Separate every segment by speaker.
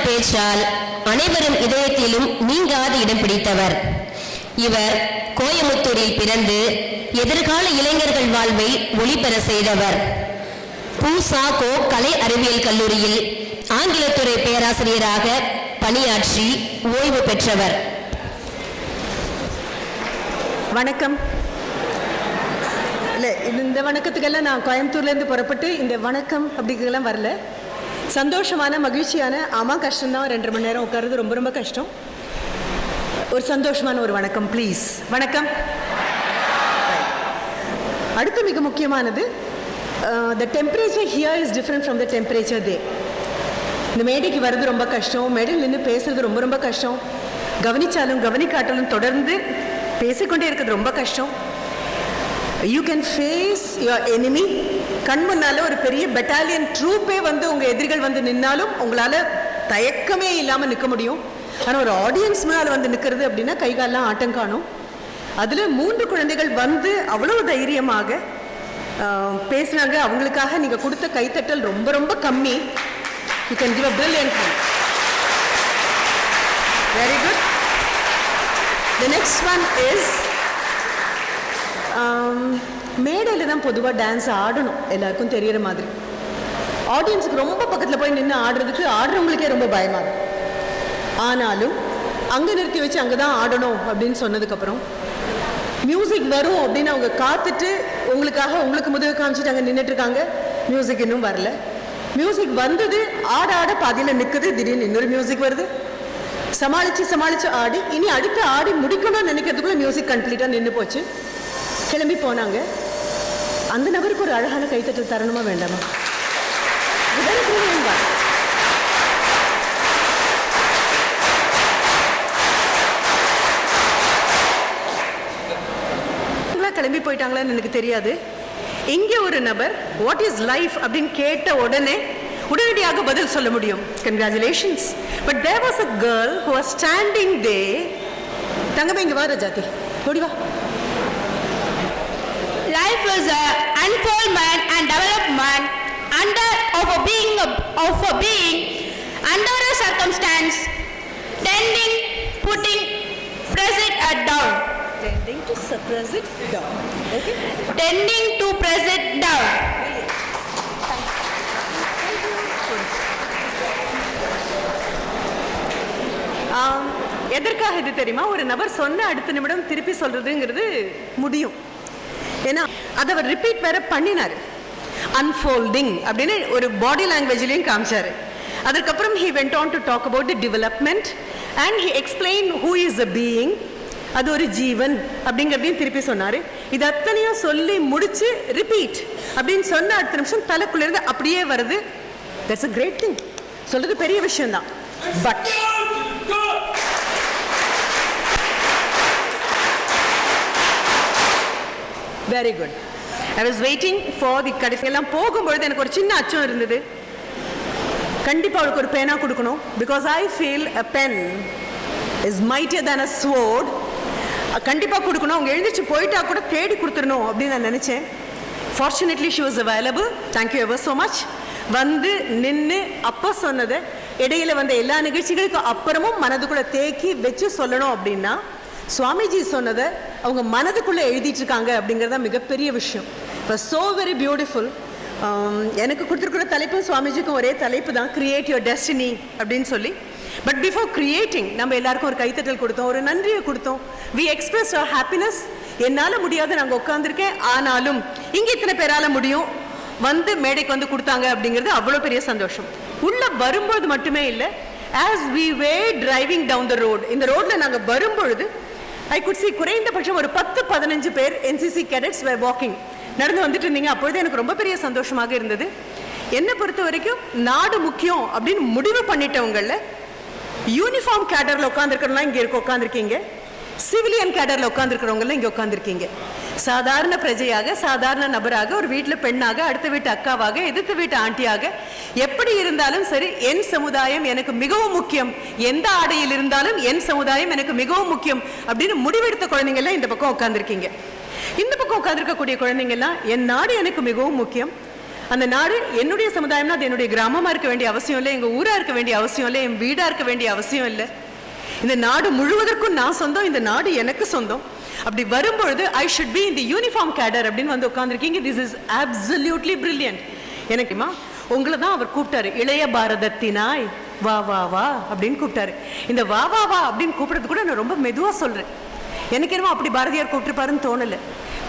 Speaker 1: பேச்சால் அனைவரும் இதயத்திலும் நீங்காது இடம் பிடித்தவர். இவர் கோயமுத்தூரில் பிறந்து எதிர்கால இளைஞர்கள் வாழ்வை ஒளிபெற செய்தவர். பூசாகோ கலை அறிவியல் கல்லூரியில் ஆங்கிலத்துறை பேராசிரியராக பணியாற்றி ஓய்வு பெற்றவர்.
Speaker 2: வணக்கம். இல்லை, இந்த வணக்கத்துக்கெல்லாம் நான் கோயம்புத்தூர்லேருந்து புறப்பட்டு இந்த வணக்கம் அப்படிங்கிறதெல்லாம் வரல. சந்தோஷமான மகிழ்ச்சியான, ஆமாம் கஷ்டம்தான், 2.5 மணி நேரம் உட்காருறது ரொம்ப ரொம்ப கஷ்டம். ஒரு சந்தோஷமான ஒரு வணக்கம் ப்ளீஸ். வணக்கம். அடுத்து மிக முக்கியமானது, the temperature here is different from the temperature there. இந்த மேடைக்கு வர்றது ரொம்ப கஷ்டம், மேடையில் நின்று பேசுறது ரொம்ப ரொம்ப கஷ்டம், கவனிச்சாலும் கவனிக்காட்டாலும் தொடர்ந்து பேசிக்கொண்டே இருக்கிறது ரொம்ப கஷ்டம். You can face your enemy. கண் முன்னால் ஒரு பெரிய பெட்டாலியன் ட்ரூப்பே வந்து உங்கள் எதிரிகள் வந்து நின்னாலும் உங்களால் தயக்கமே இல்லாமல் நிற்க முடியும். ஆனால் ஒரு ஆடியன்ஸ் மேலே வந்து நிற்கிறது அப்படின்னா கைகாலெலாம் ஆட்டம் காணும். அதில் 3 குழந்தைகள் வந்து அவ்வளவு தைரியமாக பேசுனாங்க. அவங்களுக்காக நீங்கள் கொடுத்த கைத்தட்டல் ரொம்ப ரொம்ப கம்மி. You can give a brilliant one. Very good. The next one is, மேடையில் தான் பொதுவாக டான்ஸ் ஆடணும், எல்லாருக்கும் தெரிகிற மாதிரி. ஆடியன்ஸுக்கு ரொம்ப பக்கத்தில் போய் நின்று ஆடுறதுக்கு ஆடுறவங்களுக்கே ரொம்ப பயமாக இருக்கும். ஆனாலும் அங்கே நிறுத்தி வச்சு அங்கே தான் ஆடணும் அப்படின்னு சொன்னதுக்கப்புறம் மியூசிக் வரும் அப்படின்னு அவங்க காத்துட்டு உங்களுக்கு முதுகு காமிச்சிட்டு அங்கே நின்றுட்டுருக்காங்க. மியூசிக் இன்னும் வரல. மியூசிக் வந்தது, ஆட ஆட பாதியில் நிற்குது, திடீர்னு இன்னொரு மியூசிக் வருது. சமாளித்து ஆடி இனி அடுத்து ஆடி முடிக்கணும்னு நினைக்கிறதுக்குள்ள மியூசிக் கம்ப்ளீட்டாக நின்று போச்சு. கிளம்பி போனாங்க. அந்த நபருக்கு ஒரு அழகான கைத்தட்டல் தரணுமா வேண்டாமா? கிளம்பி போயிட்டாங்களான்னு எனக்கு தெரியாது. இங்கே ஒரு நபர் வாட் இஸ் லைஃப் அப்படின்னு கேட்ட உடனடியாக பதில் சொல்ல முடியும். Congratulations. But there was a girl who was standing there. தங்கமே இங்கே வா ரஜாதி, ஓடி வா.
Speaker 3: Life is an unfoldment and development of a being under a circumstance, putting press it down.
Speaker 2: Tending to suppress it down. Okay.
Speaker 3: Tending to press it down.
Speaker 2: எதற்காக இது தெரியுமா? ஒரு நபர் சொன்ன அடுத்த நிமிடம் திருப்பி சொல்றதுங்கிறது முடியும். ஏன்னா அதை அவர் ரிப்பீட் வேற பண்ணினார். அன்ஃபோல்டிங் அப்படின்னு ஒரு பாடி லாங்குவேஜ்லையும் காமிச்சாரு. அதுக்கப்புறம் he went on to talk about the development and he explained who is a being. அது ஒரு ஜீவன் அப்படிங்கிறதையும் திருப்பி சொன்னார். இது அத்தனையும் சொல்லி முடிச்சு ரிப்பீட் அப்படின்னு சொன்ன அடுத்த நிமிஷம் தலைக்குள்ளேருந்து அப்படியே வருது. That's a great thing. சொல்றது பெரிய விஷயம்தான். But very good. I was waiting for the கடைசியெல்லாம் போகும்பொழுது எனக்கு ஒரு சின்ன அச்சம் இருந்தது. கண்டிப்பாக அவளுக்கு ஒரு பேனா கொடுக்கணும். Because I feel a pen is mightier than a sword. கண்டிப்பாக கொடுக்கணும். அவங்க எழுந்திரிச்சு போயிட்டா கூட தேடி கொடுத்துடணும் அப்படின்னு நான் நினச்சேன். Fortunately she was available. Thank you ever so much. வந்து நின்று அப்போ சொன்னதை இடையில வந்த எல்லா நிகழ்ச்சிகளுக்கும் அப்புறமும் மனதுக்குள்ளே தேக்கி வச்சு சொல்லணும் அப்படின்னா சுவாமிஜி சொன்னதை அவங்க மனதுக்குள்ளே எழுதிட்டு இருக்காங்க அப்படிங்கிறத மிகப்பெரிய விஷயம். இப்போ ஸோ வெரி பியூட்டிஃபுல். எனக்கு கொடுத்துருக்குற தலைப்பும் சுவாமிஜிக்கும் ஒரே தலைப்பு தான், கிரியேட் யுவர் டெஸ்டினி அப்படின்னு சொல்லி. பட் பிஃபோர் கிரியேட்டிங் நம்ம எல்லாருக்கும் ஒரு கைத்தட்டல் கொடுத்தோம், ஒரு நன்றியை கொடுத்தோம். We express our happiness. என்னால் முடியாது, நாங்கள் உட்காந்துருக்கேன், ஆனாலும் இங்கே இத்தனை பேரால் முடியும் வந்து மேடைக்கு வந்து கொடுத்தாங்க அப்படிங்கிறது அவ்வளோ பெரிய சந்தோஷம். உள்ளே வரும்போது மட்டுமே இல்லை, as we were driving down the road, இந்த ரோட்டில் நாங்கள் வரும்பொழுது ஐ குட் சி குறைந்தபட்சம் ஒரு 10-15 பேர் என்சிசி கேடட்ஸ் வேர் வாக்கிங் நடந்து வந்துட்டு இருந்தீங்க. அப்பொழுது எனக்கு ரொம்ப பெரிய சந்தோஷமாக இருந்தது. என்னை பொறுத்த வரைக்கும் நாடு முக்கியம் அப்படின்னு முடிவு பண்ணிட்டவங்கள யூனிஃபார்ம் கேடரில் உட்காந்துருக்கிறவங்களாம் இங்கே உட்காந்துருக்கீங்க, சிவிலியன் கேடரில் உட்காந்துருக்கிறவங்களாம் இங்கே உட்காந்துருக்கீங்க. சாதாரண பிரஜையாக, சாதாரண நபராக, ஒரு வீட்டில் பெண்ணாக, அடுத்த வீட்டு அக்காவாக, எதிர்த்த வீட்டு ஆண்டியாக, எப்படி இருந்தாலும் சரி என் சமுதாயம் எனக்கு மிகவும் முக்கியம், எந்த ஆடையில் இருந்தாலும் என் சமுதாயம் எனக்கு மிகவும் முக்கியம் அப்படின்னு முடிவெடுத்த குழந்தைங்கள்லாம் இந்த பக்கம் உட்காந்துருக்கீங்க. இந்த பக்கம் உட்காந்துருக்கக்கூடிய குழந்தைங்கள்லாம் என் நாடு எனக்கு மிகவும் முக்கியம், அந்த நாடு என்னுடைய சமுதாயம்னா அது என்னுடைய கிராமமா இருக்க வேண்டிய அவசியம் இல்லை, எங்க ஊரா இருக்க வேண்டிய அவசியம் இல்லை, என் வீடா இருக்க வேண்டிய அவசியம் இல்லை. இந்த நாடு முழுவதற்கும் நான் சொந்தம், இந்த நாடு எனக்கு சொந்தம். அப்படி வரும்பொழுது I should be in the uniform cadre அப்படின்னு வந்து உட்கார்ந்துருக்கீங்க. This is absolutely brilliant. எனக்குமா உங்களை தான் அவர் கூப்பிட்டாரு, இளைய பாரதத்தினாய் வா வா வா அப்படின்னு கூப்பிட்டாரு. இந்த வா வா வா அப்படின்னு கூப்பிடுறது கூட நான் ரொம்ப மெதுவா சொல்றேன். எனக்கு என்னமோ அப்படி பாரதியார் கூப்பிட்டுருப்பாருன்னு தோணல.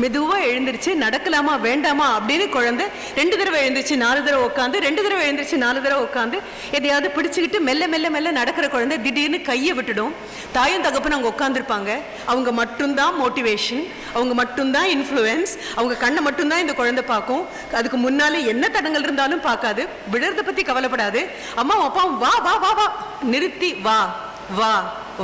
Speaker 2: மெதுவா எழுந்திருச்சு நடக்கலாமா வேண்டாமா அப்படின்னு குழந்தை 2 தடவை எழுந்திருச்சு 4 தடவை உட்காந்து, 2 தடவை எழுந்திருச்சு 4 தடவை உட்காந்து எதையாவது பிடிச்சுக்கிட்டு மெல்ல மெல்ல மெல்ல நடக்கிற குழந்தை திடீர்னு கையை விட்டுடும். தாயும் தகப்பனும் அவங்க உட்காந்துருப்பாங்க. அவங்க மட்டும்தான் மோட்டிவேஷன், அவங்க மட்டும்தான் இன்ஃப்ளூயன்ஸ், அவங்க கண்ணை மட்டும்தான் இந்த குழந்தை பார்க்கும். அதுக்கு முன்னாலே என்ன தடங்கள் இருந்தாலும் பார்க்காது, விழுறத பத்தி கவலைப்படாது. அம்மா அப்பா வா வா வா வா நிறுத்தி வா வா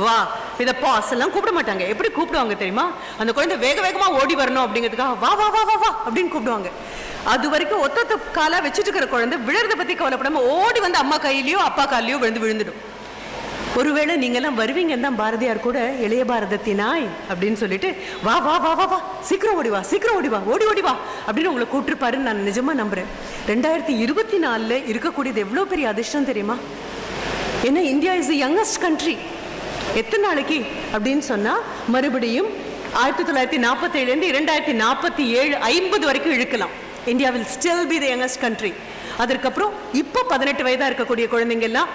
Speaker 2: வா இதை பாஸ் எல்லாம் கூப்பிட மாட்டாங்க. எப்படி கூப்பிடுவாங்க தெரியுமா? அந்த குழந்தை வேக வேகமா ஓடி வரணும் அப்படிங்கிறதுக்காக வா வா வா வா வா அப்படின்னு கூப்பிடுவாங்க. அது வரைக்கும் ஒத்த காலா வச்சுட்டு இருக்கிற குழந்தை விழுறத பத்தி கவலைப்படாம ஓடி வந்து அம்மா கையிலயோ அப்பா காலையோ விழுந்துடும். ஒருவேளை நீங்க எல்லாம் வருவீங்கன்னு தான் பாரதியார் கூட இளைய பாரதத்தினாய் அப்படின்னு சொல்லிட்டு வா வா வா வா வா சீக்கிரம் ஓடி வா சீக்கிரம் ஓடி வா ஓடி ஓடி வா அப்படின்னு உங்களை கூப்பிட்டுருப்பாருன்னு நான் நிஜமா நம்புறேன். 2024 இருக்கக்கூடியது எவ்வளவு பெரிய அதிர்ஷ்டம் தெரியுமா? ஏன்னா India is the youngest country. எத்தனை நாளைக்கு அப்படின்னு சொன்னா மறுபடியும் 1947 2047 50 வரைக்கும் இழுக்கலாம். India will still be the youngest country. அதற்கப்புறம் இப்போ 18 வயதா இருக்கக்கூடிய குழந்தைங்க எல்லாம்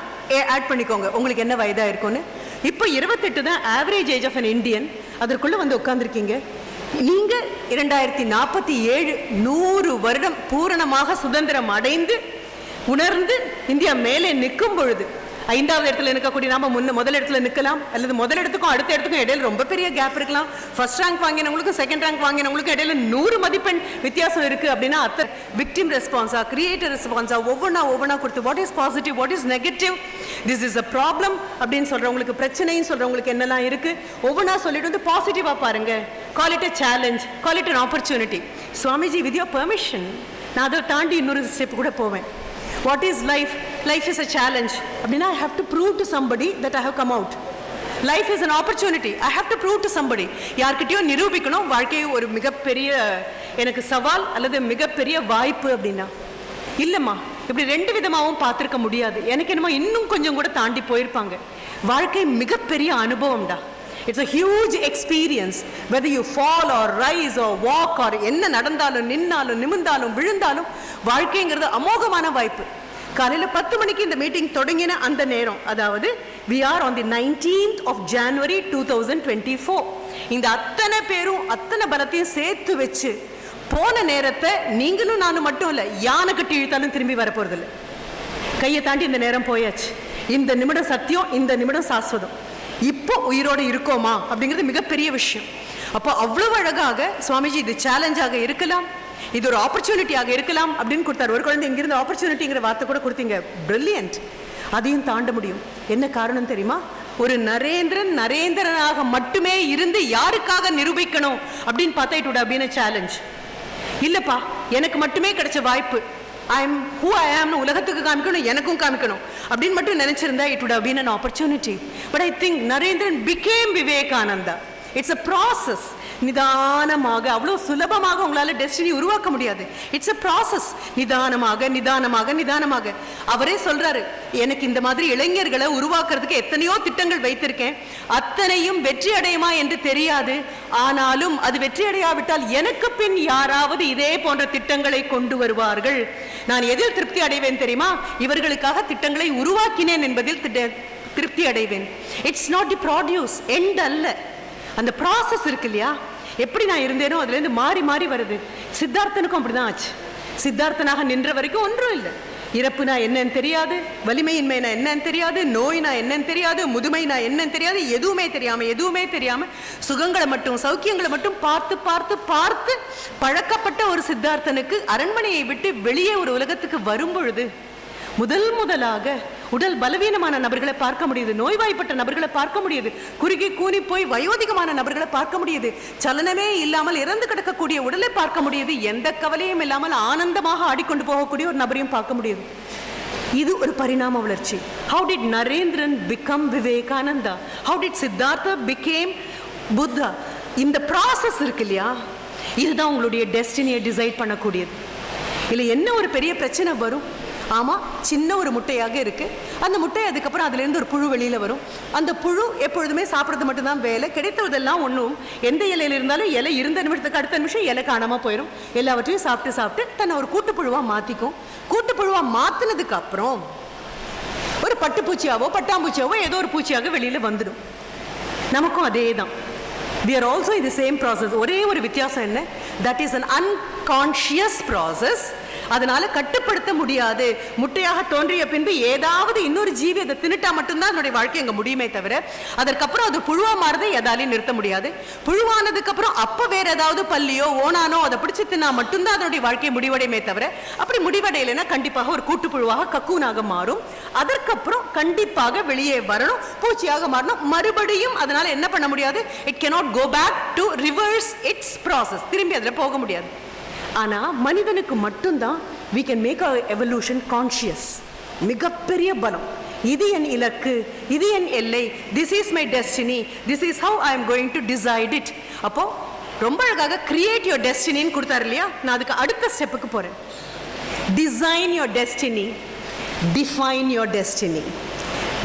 Speaker 2: ஆட் பண்ணிக்கோங்க, உங்களுக்கு என்ன வயதா இருக்கும்னு. இப்போ 28 தான் average age of an Indian. அதற்குள்ள வந்து உட்கார்ந்துருக்கீங்க. நீங்க 2047 100 வருடம் பூரணமாக சுதந்திரம் அடைந்து உணர்ந்து இந்தியா மேலே நிற்கும் பொழுது 5வது இடத்துல இருக்கக்கூடிய நாம முதல் இடத்துல நிற்கலாம், அல்லது முதல் இடத்துக்கும் அடுத்த இடத்துக்கும் இடையில ரொம்ப பெரிய கேப் இருக்கலாம். ஃபர்ஸ்ட் ரேங்க் வாங்கினவங்களுக்கும் செகண்ட் ரேங்க் வாங்கினவங்களுக்கும் இடையில 100 மதிப்பெண் வித்தியாசம் இருக்கு அப்படின்னா அத்த விக்டிம் ரெஸ்பான்ஸா கிரியேட்டர் ரெஸ்பான்ஸா ஒவ்வொன்றா கொடுத்து what is positive what is negative this is a problem அப்படின்னு சொல்றவங்களுக்கு, பிரச்சனைன்னு சொல்றவங்களுக்கு என்னெல்லாம் இருக்கு ஒவ்வொன்றா சொல்லிட்டு வந்து பாசிட்டிவா பாருங்க. Call it a challenge, call it an opportunity. Swamiji with your permission நான் அதை தாண்டி இன்னொரு ஸ்டெப் கூட போவேன். What is life? Life is a challenge. அப்படின்னா I have to prove to somebody that I have come out. Life is an opportunity. I have to prove to somebody. யார்கிட்டயோ நிரூபிக்கணும் வாழ்க்கை ஒரு மிகப்பெரிய எனக்கு சவால் அல்லது மிகப்பெரிய வாய்ப்பு அப்படின்னா இல்லைம்மா. இப்படி 2 விதமாகவும் பார்த்துருக்க முடியாது. எனக்கு என்னமோ இன்னும் கொஞ்சம் கூட தாண்டி போயிருப்பாங்க. வாழ்க்கை மிகப்பெரிய அனுபவம்டா. It's a huge experience. Whether you fall or rise or walk or என்ன நடந்தாலும் நின்னாலும் நிமிர்ந்தாலும் விழுந்தாலும் வாழ்க்கைங்கிறது அமோகமான வாய்ப்பு. காலையில் 10 மணிக்கு இந்த மீட்டிங் தொடங்கின அந்த நேரம், அதாவது we are on the 19th of January 2024. இந்த அத்தனை பேரும் அத்தனை பலத்தையும் சேர்த்து வச்சு போன நேரத்தை நீங்களும் நானும் மட்டும் இல்லை யானை கட்டி இழுத்தாலும் திரும்பி வரப்போறது இல்லை. கையை தாண்டி இந்த நேரம் போயாச்சு. இந்த நிமிடம் சத்தியம், இந்த நிமிடம் சாஸ்வதம். இப்போ உயிரோடு இருக்கோமா அப்படிங்கிறது மிகப்பெரிய விஷயம். அப்போ அவ்வளவு அழகாக சுவாமிஜி இது சேலஞ்சாக இருக்கலாம், இது ஒரு ஆப்பர்ச்சுனிட்டியாக இருக்கலாம் அப்படின்னு கொடுத்தாரு. ஒரு குழந்தை இங்கிருந்து ஆப்பர்ச்சுனிட்டிங்கிற வார்த்தை கூட கொடுத்தீங்க, பிரில்லியன்ட். அதையும் தாண்ட முடியும். என்ன காரணம் தெரியுமா? ஒரு நரேந்திரனாக மட்டுமே இருந்து யாருக்காக நிரூபிக்கணும் அப்படின்னு பார்த்தா it would have been a challenge. இல்லப்பா எனக்கு மட்டுமே கிடைச்ச வாய்ப்பு, I am who I am உலகத்துக்கு காமிக்கணும், எனக்கும் காமிக்கணும் அப்படின்னு மட்டும் நினைச்சிருந்தா it would have been an opportunity. But I think Narendran became Vivekananda. It's a process. நிதானமாக, அவ்வளவு சுலபமாக உங்களால டெஸ்டினி உருவாக்க முடியாது. It's a process. நிதானமாக நிதானமாக நிதானமாக. அவரே சொல்றாரு, எனக்கு இந்த மாதிரி இளைஞர்களை உருவாக்குறதுக்கு எத்தனையோ திட்டங்கள் வைத்திருக்கேன், அத்தனையும் வெற்றி அடையுமா என்று தெரியாது. ஆனாலும் அது வெற்றி அடையாவிட்டால் எனக்கு பின் யாராவது இதே போன்ற திட்டங்களை கொண்டு வருவார்கள். நான் எதில் திருப்தி அடைவேன் தெரியுமா? இவர்களுக்காக திட்டங்களை உருவாக்கினேன் என்பதில் திருப்தி அடைவேன். It's not the produce, end அல்ல. அந்த ப்ராசஸ் இருக்கு இல்லையா, எப்படி நான் இருந்தேனோ அதுலேருந்து மாறி மாறி வருது. சித்தார்த்தனுக்கும் அப்படிதான் ஆச்சு. சித்தார்த்தனாக நின்ற வரைக்கும் ஒன்றும் இல்லை. இறப்புனா என்னன்னு தெரியாது, வலிமையின்மைனா என்னன்னு தெரியாது, நோய்னா என்னன்னு தெரியாது, முதுமைனா என்னன்னு தெரியாது, எதுவுமே தெரியாம சுகங்களை மட்டும் சௌக்கியங்களை மட்டும் பார்த்து பார்த்து பார்த்து பழக்கப்பட்ட ஒரு சித்தார்த்தனுக்கு அரண்மனையை விட்டு வெளியே ஒரு உலகத்துக்கு வரும் பொழுது முதலாக உடல் பலவீனமான நபர்களை பார்க்க முடியுது, நோய்வாய்ப்பட்ட நபர்களை பார்க்க முடியுது, குறுகி கூனி போய் வயோதிகமான நபர்களை பார்க்க முடியுது, சலனமே இல்லாமல் இறந்து கிடக்கக்கூடிய உடலை பார்க்க முடியுது, எந்த கவலையும் இல்லாமல் ஆனந்தமாக ஆடிக்கொண்டு போகக்கூடிய ஒரு நபரையும் பார்க்க முடியுது. இது ஒரு பரிணாம வளர்ச்சி. How did Narendran become Vivekananda? How did Siddhartha became Buddha? இந்த ப்ராசஸ் இருக்கு இல்லையா, இதுதான் உங்களுடைய டெஸ்டினியை டிசைட் பண்ணக்கூடியது. இல்லை என்ன ஒரு பெரிய பிரச்சனை வரும்? ஆமாம், சின்ன ஒரு முட்டையாக இருக்குது. அந்த முட்டை அதுக்கப்புறம் அதுலேருந்து ஒரு புழு வெளியில் வரும். அந்த புழு எப்பொழுதுமே சாப்பிட்றது மட்டும்தான் வேலை. கிடைத்ததெல்லாம் ஒன்றும், எந்த இலையில் இருந்தாலும் இலை இருந்த நிமிஷத்துக்கு அடுத்த நிமிஷம் இலை காணாமல் போயிடும். எல்லாவற்றையும் சாப்பிட்டு தன்னை ஒரு கூட்டுப்புழுவாக மாற்றிக்கும். கூட்டுப்புழுவாக மாற்றினதுக்கு அப்புறம் ஒரு பட்டுப்பூச்சியாவோ பட்டாம்பூச்சியாவோ ஏதோ ஒரு பூச்சியாக வெளியில் வந்துடும். நமக்கும் அதே தான். We are also in the same process. ஒரே ஒரு வித்தியாசம் என்ன? That is an unconscious process. அதனால கட்டுப்படுத்த முடியாது. முட்டையாக தோன்றிய பின்பு ஏதாவது இன்னொரு ஜீவி அதை தின்னுட்டா மட்டும்தான் அதனுடைய வாழ்க்கை அங்கே முடியுமே தவிர, அதற்கப்புறம் அது புழுவா மாறுதை எதாலையும் நிறுத்த முடியாது. புழுவானதுக்கு அப்புறம் அப்ப வேற ஏதாவது பல்லியோ ஓனானோ அதை பிடிச்சி தின்னா மட்டும்தான் அதனுடைய வாழ்க்கை முடிவடையுமே தவிர, அப்படி முடிவடையலைன்னா கண்டிப்பாக ஒரு கூட்டுப்புழுவாக கக்கூனாக மாறும். அதற்கப்புறம் கண்டிப்பாக வெளியே வரணும், பூச்சியாக மாறணும். மறுபடியும் அதனால என்ன பண்ண முடியாது? It cannot go back to reverse its process. திரும்பி அதில் போக முடியாது. ஆனா மனிதனுக்கு மட்டும்தான் we can make our evolution conscious. மிகப்பெரிய பலம். இது என் இலக்கு, இது என் எல்லை, this is my destiny, this is how I am going to decide it. அப்போ ரொம்ப அழகாக create your destiny ன்னு கொடுத்தாரு இல்லையா? நான் அதுக்கு அடுத்த ஸ்டெப்புக்கு போறேன். Design your destiny, define your destiny.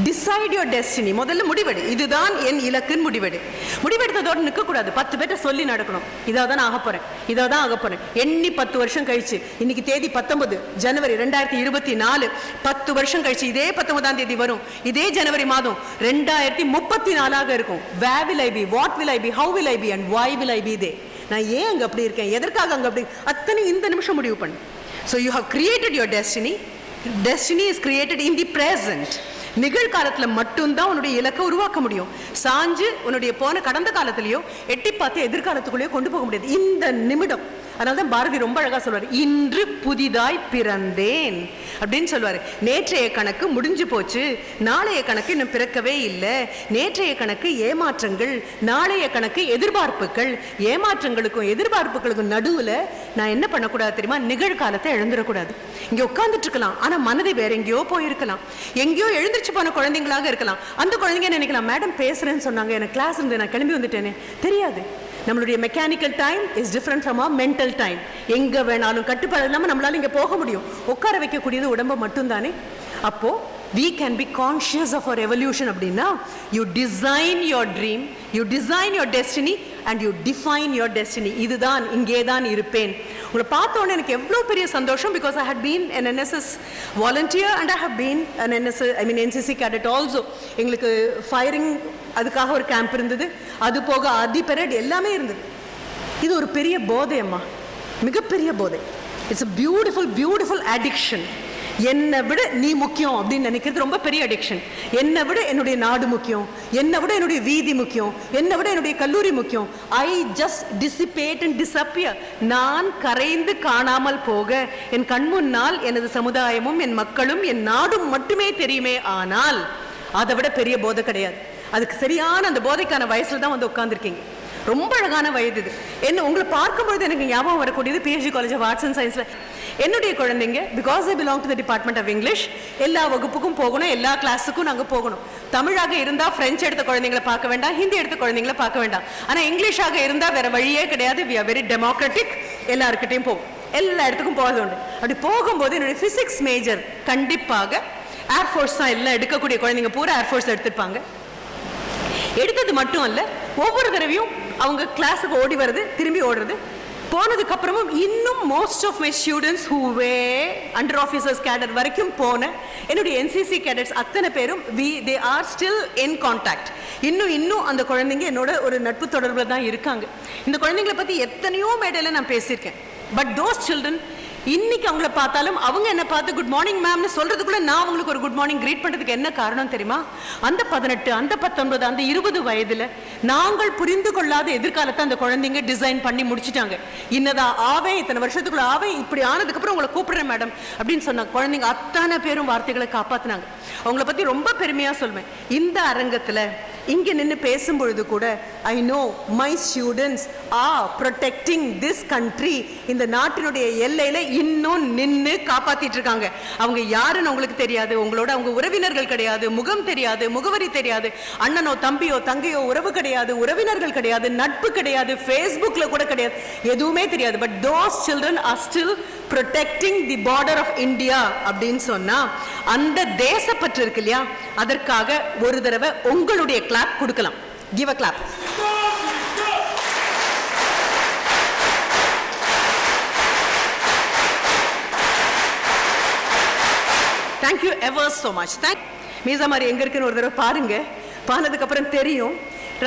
Speaker 2: Decide your destiny. முதல்ல முடிவெடு. இதுதான் என் இலக்குன்னு முடிவெடு. முடிவெடுத்ததோடு நிற்கக்கூடாது. 10 பேர்ட்ட சொல்லி நடக்கணும். இதான் ஆக போறேன், இதான் ஆக போறேன். எண்ணி 10 வருஷம் கழிச்சு, இன்னைக்கு தேதி 19 ஜனவரி 2024, 10 வருஷம் கழிச்சு இதே 19ஆம் தேதி வரும். இதே ஜனவரி மாதம் 2034 இருக்கும். Where will I be? What will I be? How will I be? And why will I be there? நான் ஏன் அங்க அப்படி இருக்கேன், எதற்காக அங்க அப்படி, அத்தனை இந்த நிமிஷம் முடிவு பண்ணு. So you have created your destiny. Destiny is created in the present. நிகழ்காலத்தில் மட்டும்தான் உன்னுடைய இலக்கை உருவாக்க முடியும். சாஞ்சு உன்னுடைய போன கடந்த காலத்திலேயோ எட்டி பார்த்து எதிர்காலத்துக்குள்ளேயோ கொண்டு போக முடியாது. இந்த நிமிடம். அதனால தான் பாரதி ரொம்ப அழகா சொல்வார், இன்று புதிதாய் பிறந்தேன் அப்படின்னு சொல்லுவார். நேற்றைய கணக்கு முடிஞ்சு போச்சு, நாளைய கணக்கு இன்னும் பிறக்கவே இல்லை. நேற்றைய கணக்கு ஏமாற்றங்கள், நாளைய கணக்கு எதிர்பார்ப்புகள். ஏமாற்றங்களுக்கும் எதிர்பார்ப்புகளுக்கும் நடுவில் நான் என்ன பண்ணக்கூடாது தெரியுமா? நிகழ்காலத்தை எழுந்துடக்கூடாது. இங்கே உட்காந்துட்டு இருக்கலாம், ஆனால் மனதை வேற எங்கேயோ போயிருக்கலாம். எங்கேயோ எழுந்திரிச்சு போன குழந்தைங்களாக இருக்கலாம். அந்த குழந்தைங்க நினைக்கலாம், மேடம் பேசுறேன்னு சொன்னாங்க, எனக்கு கிளாஸ் இருந்து நான் கிளம்பி வந்துட்டேனே. தெரியாது. நம்மளுடைய mechanical time is different from our mental time. எங்கே வேணாலும் கட்டுப்பாடு இல்லாமல் நம்மளால இங்கே போக முடியும். உட்கார வைக்கக்கூடியது உடம்பை மட்டும்தானே. அப்போ we can be conscious of our evolution. அப்படின்னா you design your dream, you design your destiny and you define your destiny. இதுதான், இங்கே தான் இருப்பேன். உங்களை பார்த்த உடனே எனக்கு எவ்வளோ பெரிய சந்தோஷம். because I had been an NSS volunteer and I have been an NCC cadet also. எங்களுக்கு ஃபயரிங் அதுக்காக ஒரு கேம்ப் இருந்தது. அது போக ஆதி பெரட் எல்லாமே இருந்தது. இது ஒரு பெரிய போதை அம்மா, மிகப்பெரிய போதை. It's a beautiful beautiful addiction. என்னை விட நீ முக்கியம் அப்படின்னு நினைக்கிறது ரொம்ப பெரிய அடிக்ஷன். என்னை விட என்னுடைய நாடு முக்கியம், என்னை விட என்னுடைய வீதி முக்கியம், என்னை விட என்னுடைய கல்லூரி முக்கியம். I just dissipate and disappear. நான் கரைந்து காணாமல் போக என் கண்முன்னால் எனது சமுதாயமும் என் மக்களும் என் நாடும் மட்டுமே தெரியுமே. ஆனால் அதை விட பெரிய போதை கிடையாது. அதுக்கு சரியான அந்த போதைக்கான வயசுல தான் வந்து உட்காந்துருக்கீங்க. ரொம்ப அழகான வயது இது. என்ன உங்களை பார்க்கும்பொழுது எனக்கு ஞாபகம் வரக்கூடியது PhD college of arts and சயின்ஸில் என்னுடைய குழந்தைங்க, because I belong to the department of English, எல்லா வகுப்புக்கும் போகணும், எல்லா கிளாஸுக்கும் நாங்கள் போகணும். தமிழாக இருந்தால் ஃப்ரெஞ்சு எடுத்த குழந்தைங்களை பார்க்க வேண்டாம், ஹிந்தி எடுத்த குழந்தைங்களை பார்க்க வேண்டாம். ஆனால் இங்கிலீஷாக இருந்தால் வேற வழியே கிடையாது. We are very democratic. எல்லாருக்கிட்டையும் போகும், எல்லா இடத்துக்கும் போகிறது உண்டு. அப்படி போகும்போது என்னுடைய ஃபிசிக்ஸ் மேஜர் கண்டிப்பாக ஏர்ஃபோர்ஸ் தான். எல்லாம் எடுக்கக்கூடிய குழந்தைங்க பூரா ஏர்ஃபோர்ஸ் எடுத்துருப்பாங்க. எடுத்தது மட்டும் அல்ல, ஒவ்வொரு தடவையும் அவங்க கிளாஸுக்கு ஓடி வருது, திரும்பி ஓடுறது. போனதுக்கு அப்புறமும் இன்னும் most of my students who've under officers cadet வரைக்கும் போன என்னுடைய NCC கேடட்ஸ் அத்தனை பேரும் they are still in contact. இன்னும் அந்த குழந்தைங்க என்னோட ஒரு நட்பு தொடர்பில் தான் இருக்காங்க. இந்த குழந்தைங்களை பற்றி எத்தனையோ மேடையில் நான் பேசியிருக்கேன். பட் தோஸ் சில்ட்ரன் இன்னைக்கு அவங்கள பார்த்தாலும் அவங்க என்ன பார்த்து குட் மார்னிங் மேம்னு சொல்றதுக்குள்ள நான் அவங்களுக்கு ஒரு குட் மார்னிங் கிரீட் பண்றதுக்கு என்ன காரணம் தெரியுமா? அந்த 18, அந்த 19, அந்த 20 வயதுல நாங்கள் புரிந்து கொள்ளாத எதிர்காலத்தை அந்த குழந்தைங்க டிசைன் பண்ணி முடிச்சுட்டாங்க. இன்னதான் ஆவே, இத்தனை வருஷத்துக்குள்ள ஆவே, இப்படி ஆனதுக்கு அப்புறம் உங்களை கூப்பிடுறேன் மேடம் அப்படின்னு சொன்னாங்க. குழந்தைங்க அத்தனை பேரும் வார்த்தைகளை காப்பாத்தினாங்க. அவங்கள பத்தி ரொம்ப பெருமையா சொல்வேன். இந்த அரங்கத்துல இங்க நின்று பேசும்பொழுது கூட I know my students are protecting this country. இந்த நாட்டினுடைய எல்லையில இன்னும் நின்னு காப்பாத்திட்டு இருக்காங்க. அவங்க யாருன்னு உங்களுக்கு தெரியாது, உங்களோட அவங்க உறவினர்கள் கிடையாது, முகம் தெரியாது, முகவரி தெரியாது, அண்ணனோ தம்பியோ தங்கையோ உறவு கிடையாது, உறவினர்கள் கிடையாது, நட்பு கிடையாது, Facebookல கூட கிடையாது, எதுவுமே தெரியாது. But those children are still protecting the border of India அப்படின்னு சொன்னா அந்த தேசப்பற்று இருக்கு இல்லையா, அதற்காக ஒரு தடவை உங்களுடைய கிளாப் கொடுக்கலாம். Give a clap. Thank you ever so much. மீசா மாதிரி எங்க இருக்குன்னு ஒரு தடவை பாருங்க, பானதுக்கு அப்புறம் தெரியும்.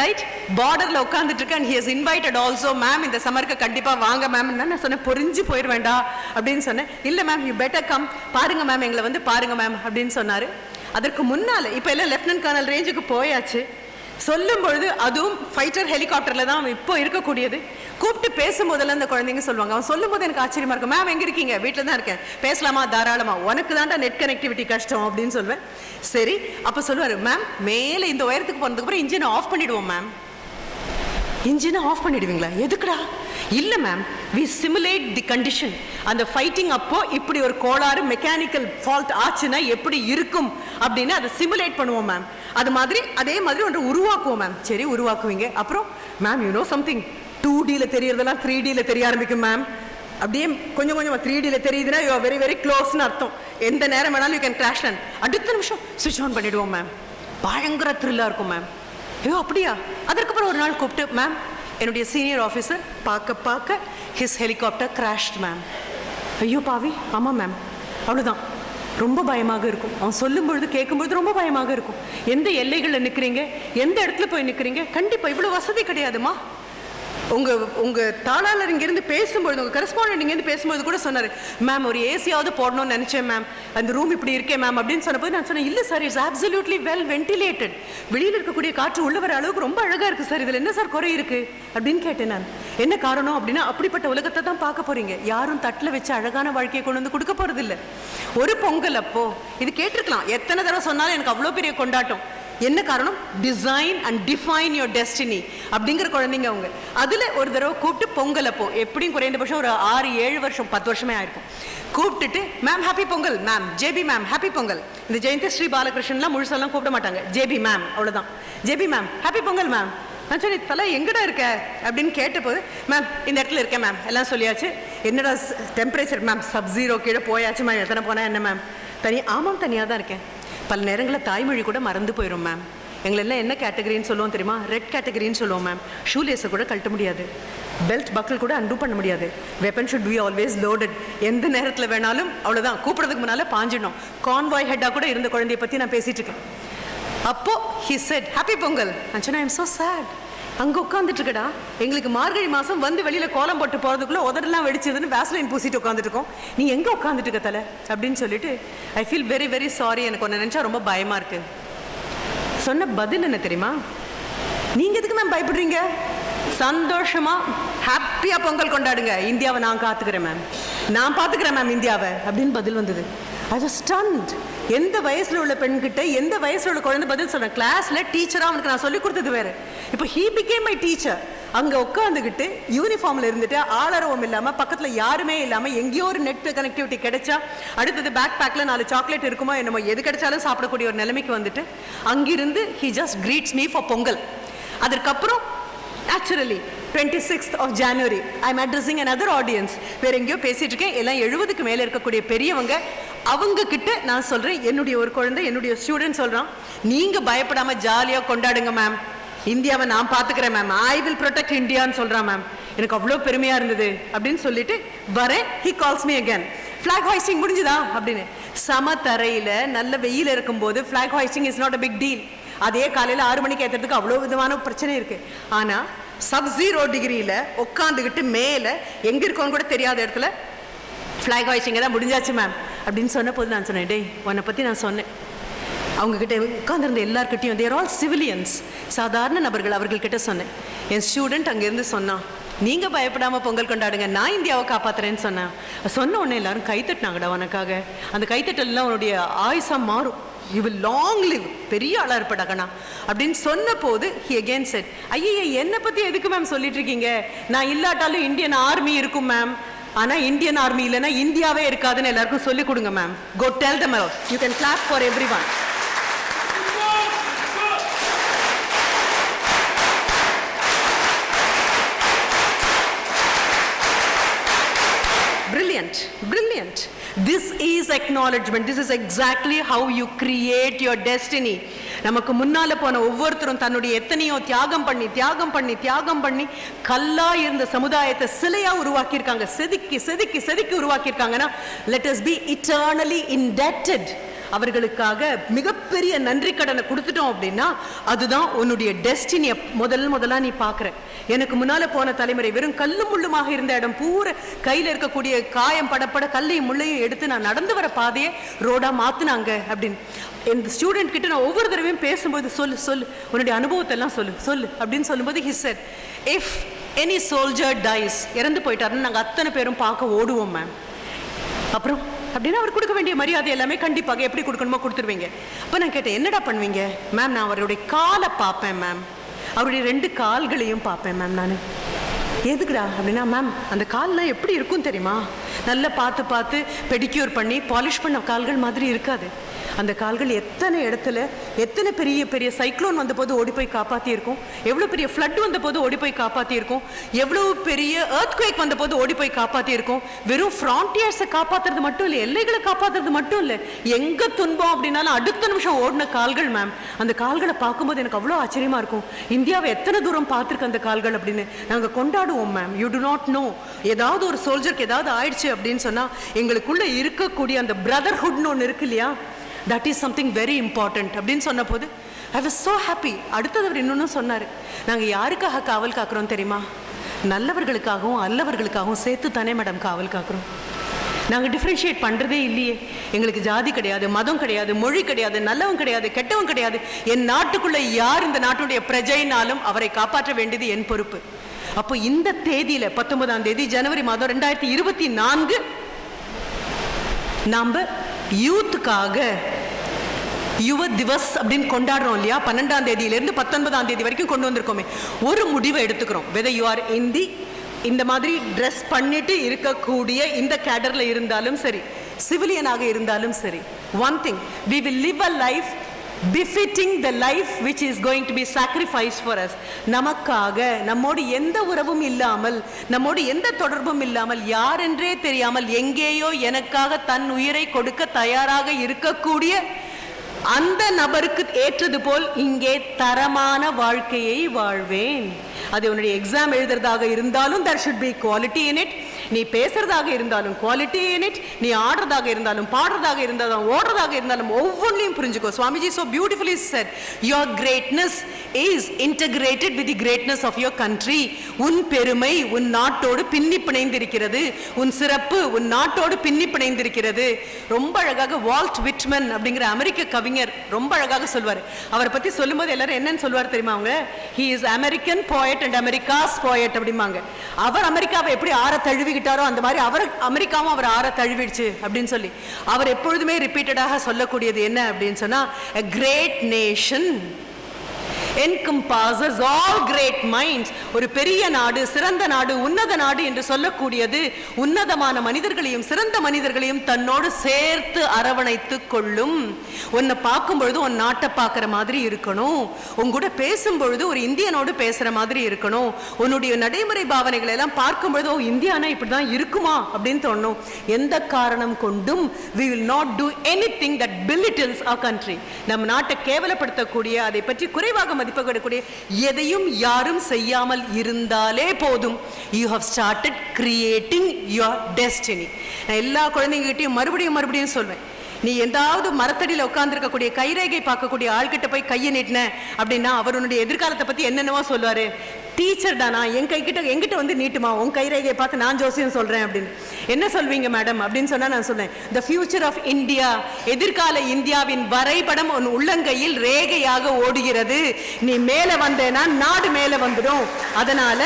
Speaker 2: ரைட், பார்டர்ல உட்காந்துட்டு இருக்கேன். and he has invited also ma'am இந்த சம்மருக்கு கண்டிப்பா வாங்க மேம். நான் சொன்னேன் பொறிஞ்சு போயிட வேண்டாம் அப்படின்னு சொன்னேன். இல்ல மேம் யூ பெட்டர் கம், பாருங்க மேம், எங்களை வந்து பாருங்க மேம் அப்படின்னு சொன்னாரு. அதற்கு முன்னால இப்ப எல்லாம் லெப்டினன்ட் கர்னல் ரேஞ்சுக்கு போயாச்சு. சொல்லும் பொழுது அதுவும் ஃபைட்டர் ஹெலிகாப்டர்ல தான் இப்போ இருக்கக்கூடியது. கூப்பிட்டு பேசும்போதெல்லாம் அந்த குழந்தைங்க சொல்லுவாங்க, அவன் சொல்லும் போது எனக்கு ஆச்சரியமா இருக்கும். மேம் எங்க இருக்கீங்க? வீட்டில் தான் இருக்கேன். பேசலாமா? தாராளமா. உனக்கு தான்டா நெட் கனெக்டிவிட்டி கஷ்டம் அப்படின்னு சொல்லுவேன். சரி, அப்ப சொல்லுவாரு, மேம் மேலே இந்த உயரத்துக்கு போனதுக்கு அப்புறம் இன்ஜினை ஆஃப் பண்ணிடுவோம் மேம். இன்ஜினை ஆஃப் பண்ணிடுவீங்களா? எதுக்குடா? இல்ல ma'am, we simulate the condition. அந்த ஃபைட்டிங் அப்போ இப்படி ஒரு கோளாறு மெக்கானிக்கல் ஃபால்ட் ஆச்சுன்னா எப்படி இருக்கும் அப்படின்னு அதை சிமுலேட் பண்ணுவோம் மேம். அது மாதிரி அதே மாதிரி ஒன்று உருவாக்குவோம் மேம். சரி, உருவாக்குவீங்க. அப்புறம் மேம் யூ நோ சம்திங், 2Dல தெரியறதெல்லாம் 3Dல தெரிய ஆரம்பிக்கும் மேம். அப்படியே கொஞ்சம் கொஞ்சமா 3Dல தெரியுதுன்னா யூ ஆர் வெரி வெரி க்ளோஸ்னு அர்த்தம். எந்த நேரம் வேணாலும் யூ கேன் கிராஷ் லேண்ட். அடுத்த நிமிஷம் சுவிட்ச் ஆன் பண்ணிடுவோம் மேம். பயங்கர த்ரில்லா இருக்கும் மேம். ஐயோ அப்படியா? அதற்கப்புறம் ஒரு நாள் கூப்பிட்டு, மேம் என்னுடைய சீனியர் ஆஃபீஸர் பார்க்க ஹிஸ் ஹெலிகாப்டர் கிராஷ்ட் மேம். ஐயோ பாவி. ஆமாம் மேம். அவ்வளோதான். ரொம்ப பயமாக இருக்கும். அவன் சொல்லும் பொழுது கேட்கும்பொழுது ரொம்ப பயமாக இருக்கும். எந்த எல்லைகளில் நிற்கிறீங்க, எந்த இடத்துல போய் நிற்கிறீங்க? கண்டிப்பாக இவ்வளோ வசதி கிடையாதுமா. உங்க தாளாளர் இங்கிருந்து பேசும்பொழுது, உங்க கரஸ்பாண்டன்ட் இங்கிருந்து பேசும்போது கூட சொன்னாரு, மேம் ஒரு ஏசியாவது போடணும்னு நினைச்சேன் மேம், அந்த ரூம் இப்படி இருக்கே மேம் அப்படின்னு சொன்னபோது நான் சொன்னேன், இல்ல sir it's absolutely well ventilated. வெளியில் இருக்கக்கூடிய காற்று உள்ள வர அளவுக்கு ரொம்ப அழகா இருக்கு சார், இதுல என்ன சார் குறை இருக்கு அப்படின்னு கேட்டேன் நான். என்ன காரணம் அப்படின்னா, அப்படிப்பட்ட உலகத்தை தான் பார்க்க போறீங்க. யாரும் தட்டில் வச்சு அழகான வாழ்க்கையை கொண்டு வந்து கொடுக்க போறது இல்லை. ஒரு பொங்கல் அப்போ இது கேட்டிருக்கலாம், எத்தனை தடவை சொன்னாலும் எனக்கு அவ்வளோ பெரிய கொண்டாட்டம். என்ன காரணம்? Design and define your destiny அப்படிங்கிற குழந்தைங்க அவங்க. அதுல ஒரு தடவை கூப்பிட்டு பொங்கல் அப்போ எப்படியும் குறைந்தபட்சம் ஒரு 6-7 வருஷம் 10 வருஷமே ஆயிருக்கும். கூப்பிட்டுட்டு ma'am happy Pongal, ma'am JP ma'am happy Pongal. இந்த ஜெயந்தி ஸ்ரீ பாலகிருஷ்ணன்லாம் முழுசெல்லாம் கூப்பிட மாட்டாங்க, ஜேபி மேம் அவ்வளோதான். JP ma'am happy Pongal ma'am. நான் சொன்னேன், தலை எங்கடா இருக்க அப்படின்னு கேட்டபோது, மேம் இந்த இடத்துல இருக்கேன் மேம், எல்லாம் சொல்லியாச்சு. என்னடா டெம்பரேச்சர்? மேம் சப்-0 கீழே போயாச்சு மேம். எத்தனை போனால் என்ன மேம்? ஆமாம் தனியாக தான் இருக்கேன். பல நேரங்களில் தாய்மொழி கூட மறந்து போயிடும் மேம். எங்களெல்லாம் என்ன கேட்டகரின்னு சொல்லுவோம் தெரியுமா? ரெட் கேட்டகரின்னு சொல்லுவோம் மேம். ஷூலேஸை கூட கழட்ட முடியாது, பெல்ட் பக்கிள் கூட அன்டூ பண்ண முடியாது. Weapon should be always loaded. எந்த நேரத்தில் வேணாலும் அவ்வளோதான், கூப்பிட்றதுக்கு முன்னால் பாஞ்சிடணும். கான்வாய் ஹெட்டாக கூட இருந்த குழந்தைய பற்றி நான் பேசிட்டு இருக்கேன். அப்போ he said happy பொங்கல். நான் சொன்னேன், I am so sad. அங்கே உட்காந்துட்டு இருக்கடா, எங்களுக்கு மார்கழி மாதம் வந்து வெளியில் கோலம் போட்டு போகிறதுக்குள்ளே உதடெல்லாம் வெடிச்சதுன்னு வேஸ்லைன் பூசிட்டு உட்காந்துட்டு இருக்கோம், நீ எங்கே உட்காந்துட்டு இருக்க தலை அப்படின்னு சொல்லிட்டு, I feel very very sorry, எனக்கு ஒன்று நினச்சா ரொம்ப பயமாக இருக்கு. சொன்ன பதில் என்ன தெரியுமா? நீங்கள் எதுக்கு மேம் பயப்படுறீங்க? சந்தோஷமா ஹாப்பியாக பொங்கல் கொண்டாடுங்க, இந்தியாவை நான் காத்துக்கிறேன் மேம், நான் பார்த்துக்கிறேன் மேம் இந்தியாவை அப்படின்னு பதில் வந்தது. I was stunned. எந்த வயசுல உள்ள பெண்கிட்ட எந்த வயசுல உள்ள குழந்தை பதில் சொல்றேன்? கிளாஸ்ல டீச்சரா அவனுக்கு நான் சொல்லி கொடுத்தது வேற. இப்போ he became my teacher. அங்க உட்காந்துக்கிட்டு யூனிஃபார்ம்ல இருந்துட்டு ஆளரவம் இல்லாம பக்கத்துல யாருமே இல்லாம எங்கேயோ ஒரு நெட் கனெக்டிவிட்டி கிடைச்சா அடுத்தது பேக் பேக்ல 4 சாக்லேட் இருக்குமோ என்னமோ எது கிடைச்சாலும் சாப்பிடக்கூடிய ஒரு நிலைமைக்கு வந்துட்டு அங்கிருந்து he just greets me for Pongal. அதற்கப்புறம் naturally 26th of January I'm addressing another audience. வேற எங்கேயோ பேசிட்டு இருக்கேன், எல்லாம் 70க்கு மேல இருக்கக்கூடிய பெரியவங்க. அவங்க கிட்ட நான் சொல்றேன், என்னுடைய ஒரு குழந்தை என்னுடைய ஸ்டூடெண்ட் சொல்றான், நீங்க பயப்படாம ஜாலியா கொண்டாடுங்க மேம், இந்தியாவை நான் பாத்துக்கிறேன் மேம், ஐ வில் ப்ரொடெக்ட் இந்தியான்னு சொல்றான் மேம். எனக்கு அவ்வளோ பெருமையா இருந்தது அப்படின்னு சொல்லிட்டு வரேன். he calls me again. flag hoisting முடிஞ்சுதா அப்படின்னு. சம தரையில நல்ல வெயில் இருக்கும்போது flag hoisting is not a big deal. அதே காலையில 6 மணிக்கு ஏற்றுறதுக்கு அவ்வளோ விதமான பிரச்சனை இருக்கு. ஆனா sub-0 டிகிரியில உட்காந்துக்கிட்டு மேல எங்க இருக்கோன்னு கூட தெரியாத இடத்துல flag hoisting தான் முடிஞ்சாச்சு மேம் அப்படின்னு சொன்ன போது நான் சொன்னேன், டேய் உன்னை பத்தி நான் சொன்னேன். அவங்க கிட்ட உட்காந்துருந்த எல்லார்கிட்டையும் தேர் ஆல் சிவிலியன்ஸ், சாதாரண நபர்கள், அவர்கள்கிட்ட சொன்னேன். என் ஸ்டூடெண்ட் அங்கேருந்து சொன்னான், நீங்க பயப்படாம பொங்கல் கொண்டாடுங்க, நான் இந்தியாவை காப்பாத்துறேன்னு சொன்னேன். சொன்ன உடனே எல்லாரும் கைத்தட்டினாங்கடா உனக்காக. அந்த கைத்தட்டல்லாம் உன்னுடைய ஆயுசா மாறும். யூ வில் லாங் லிவ், பெரிய ஆளா இருப்படா கண்ணா அப்படின்னு சொன்ன போது he again said, ஐயே என்னை பத்தி எதுக்கு மேம் சொல்லிட்டு இருக்கீங்க, நான் இல்லாட்டாலும் இந்தியன் ஆர்மி இருக்கும் மேம், ஆனா இந்தியன் ஆர்மி இல்லைன்னா இந்தியாவே இருக்காதுன்னு எல்லாருக்கும் சொல்லிக் கொடுங்க ma'am. Go tell them out. You can clap for everyone. Brilliant, brilliant. This is acknowledgement. This is exactly how you create your destiny. நமக்கு முன்னால போன ஒவ்வொருத்தரும் தன்னுடைய எத்தனையோ தியாகம் பண்ணி கல்லா இருந்த சமுதாயத்தை சிலையா உருவாக்கி இருக்காங்க, செதுக்கி உருவாக்கி இருக்காங்கன்னா let us be eternally indebted. அவர்களுக்காக மிகப்பெரிய நன்றி கடனை கொடுத்துட்டோம் அப்படின்னா அதுதான் உன்னுடைய டெஸ்டினியை முதலா நீ பார்க்குற. எனக்கு முன்னால போன தலைமுறை வெறும் கல்லும் முள்ளுமாக இருந்த இடம் பூரா கையில் இருக்கக்கூடிய காயம் படப்பட கல்லையும் முள்ளையும் எடுத்து நான் நடந்து வர பாதையை ரோடா மாத்தினாங்க அப்படின்னு. இந்த ஸ்டூடெண்ட் கிட்ட நான் ஒவ்வொரு தடவையும் பேசும்போது சொல்லு உன்னுடைய அனுபவத்தை எல்லாம் சொல்லு அப்படின்னு சொல்லும்போது he said, if any soldier dies, இறந்து போயிட்டாருன்னு நாங்கள் அத்தனை பேரும் பார்க்க ஓடுவோம் மேம். அப்புறம் அப்படின்னா அவர் கொடுக்க வேண்டிய மரியாதை எல்லாமே கண்டிப்பாக எப்படி கொடுக்கணுமோ கொடுத்துருவீங்க. அப்போ நான் கேட்டேன், என்னடா பண்ணுவீங்க மேம்? நான் அவருடைய காலை பார்ப்பேன் மேம், அவருடைய 2 கால்களையும் பார்ப்பேன் மேம். நான் எதுக்குடா அப்படின்னா, மேம் அந்த கால்லாம் எப்படி இருக்கும் தெரியுமா, நல்லா பார்த்து பெடிக்யூர் பண்ணி பாலிஷ் பண்ண கால்கள் மாதிரி இருக்காது. அந்த கால்கள் எத்தனை இடத்துல எத்தனை பெரிய சைக்ளோன் வந்த போது ஓடி போய் காப்பாற்றி இருக்கும், எவ்வளோ பெரிய ஃப்ளட் வந்த போது ஓடி போய் காப்பாற்றி இருக்கும், எவ்வளோ பெரிய எர்த்குவேக் வந்த போது ஓடி போய் காப்பாற்றி இருக்கும். வெறும் ஃப்ரான்டியர்ஸை காப்பாற்றுறது மட்டும் இல்லை, எல்லைகளை காப்பாற்றுறது மட்டும் இல்லை, எங்கே துன்பம் அப்படின்னாலும் அடுத்த நிமிஷம் ஓடின கால்கள் மேம். அந்த கால்களை பார்க்கும்போது எனக்கு அவ்வளோ ஆச்சரியமா இருக்கும். இந்தியாவை எத்தனை தூரம் பார்த்துருக்கு அந்த கால்கள் அப்படின்னு நாங்கள் கொண்டாடுவோம் ma'am. You do not know. ஏதாவது ஒரு சோல்ஜருக்கு ஏதாவது ஆயிடுச்சு அப்படின்னு சொன்னால் எங்களுக்குள்ள இருக்கக்கூடிய அந்த பிரதர்ஹுட்னு ஒன்று இருக்கு இல்லையா, that is something very important அப்படின்னு சொன்ன போது I was so happy. அடுத்தது அவர் இன்னொன்னு சொன்னார், நாங்கள் யாருக்காக காவல் காக்கிறோம் தெரியுமா, நல்லவர்களுக்காகவும் அல்லவர்களுக்காகவும் சேர்த்து தானே மேடம் காவல் காக்கிறோம். நாங்கள் டிஃப்ரென்ஷியேட் பண்ணுறதே இல்லையே. எங்களுக்கு ஜாதி கிடையாது, மதம் கிடையாது, மொழி கிடையாது, நல்லவன் கிடையாது, கெட்டவன் கிடையாது. என் நாட்டுக்குள்ள யார் இந்த நாட்டுடைய பிரஜைனாலும் அவரை காப்பாற்ற வேண்டியது என் பொறுப்பு. அப்போ இந்த தேதியில 19ஆம் தேதி ஜனவரி மாதம் 2024 நாம யூத்துக்காக யுவ திவஸ் அப்படின்னு கொண்டாடுறோம் இல்லையா. 12ஆம் தேதியிலிருந்து 19ஆம் தேதி வரைக்கும் கொண்டு வந்திருக்கோமே. ஒரு முடிவை எடுத்துக்கிறோம், வெதர் யூ ஆர் இந்த மாதிரி ட்ரெஸ் பண்ணிட்டு இருக்கக்கூடிய இந்த கேடர்ல இருந்தாலும் சரி, சிவிலியனாக இருந்தாலும் சரி, one thing, we will live a life befitting the life which is going to be sacrificed for us. நமக்காக நம்மோடு எந்த உறவும் இல்லாமல், நம்மோடு எந்த தொடர்பும் இல்லாமல், யாரென்றே தெரியாமல் எங்கேயோ எனக்காக தன் உயிரை கொடுக்க தயாராக இருக்கக்கூடிய அந்த நபருக்கு ஏற்றது போல் இங்கே தரமான வாழ்க்கையை வாழ்வேன். அது உன்னுடைய எக்ஸாம் எழுதுறதாக இருந்தாலும் there should be quality in it. நீ பேசுறதாக இருந்தாலும் குவாலிட்டி இன் இட், நீ ஆடுறதாக இருந்தாலும் பாடுறதாக இருந்தாலும் ஓடுறதாக இருந்தாலும் ஒவ்வொன்றையும் புரிஞ்சுக்கோ. Swamiji so beautifully said, your greatness is integrated with the greatness of your country. உன் பெருமை உன் நாட்டோடு பின்னி பிணைந்திருக்கிறது, உன் சிறப்பு உன் நாட்டோடு பின்னி பிணைந்திருக்கிறது. ரொம்ப அழகாக வால்ட் விட்மன் அப்படிங்கிற அமெரிக்க கவிஞர் ரொம்ப அழகாக சொல்வார். அவரை பத்தி சொல்லும்போது எல்லாரும் என்னன்னு சொல்வார் தெரியுமா, அவங்க he is American poet and America's poet அப்படிம்பாங்க. அவர் அமெரிக்காவை எப்படி ஆற தழுவிக்கிட்டாரோ அந்த மாதிரி அவர் அமெரிக்காவும் அவர் ஆற தழுவிடுச்சு அப்படின்னு சொல்லி அவர் எப்பொழுதுமே ரிப்பீட்டடாக சொல்லக்கூடியது என்ன அப்படின்னு சொன்னா, a great nation encompasses all great minds. ஒரு பெரிய நாடு, சிறந்த நாடு, உன்னத நாடு என்று சொல்லக்கூடியது உன்னதமான மனிதர்களையும் சிறந்த மனிதர்களையும் தன்னோடு சேர்த்து அரவணைத்து கொள்ளும். உன்னை பார்க்கும் பொழுது உன் நாட்டை பார்க்குற மாதிரி இருக்கணும், உங்கூட பேசும் பொழுது ஒரு இந்தியனோடு பேசுற மாதிரி இருக்கணும், உன்னுடைய நடைமுறை பாவனைகளை எல்லாம் பார்க்கும் பொழுது இந்தியானா இப்படிதான் இருக்குமா அப்படின்னு தோணும். எந்த காரணம் கொண்டும் we will not do anything that belittles our country. நம் நாட்டை கேவலப்படுத்தக்கூடிய, அதை பற்றி குறைவாக மதிப்பிடக்கூடிய எதையும் யாரும் செய்யாமல் இருந்தாலே போதும். You have started creating your destiny. நான் எல்லா குழந்தைங்ககிட்டையும் மறுபடியும் சொல்வேன், நீ எந்தாவது மரத்தடியில் உட்கார்ந்துருக்கக்கூடிய கைரேகை பார்க்கக்கூடிய ஆள்கிட்ட போய் கையை நீட்டின அப்படின்னா அவர் உன்னுடைய எதிர்காலத்தை பத்தி என்னென்னவோ சொல்லுவாரு. டீச்சர் தானா, என்கிட்ட வந்து நீட்டுமா, உன் கைரேகையை பார்த்து நான் ஜோசியம் சொல்றேன் அப்படின்னு. என்ன சொல்வீங்க மேடம் அப்படின்னு சொன்னா நான் சொன்னேன், the future of India, எதிர்கால இந்தியாவின் வரைபடம் உன் உள்ளங்கையில் ரேகையாக ஓடுகிறது. நீ மேல வந்தேன்னா நாடு மேல வந்துடும். அதனால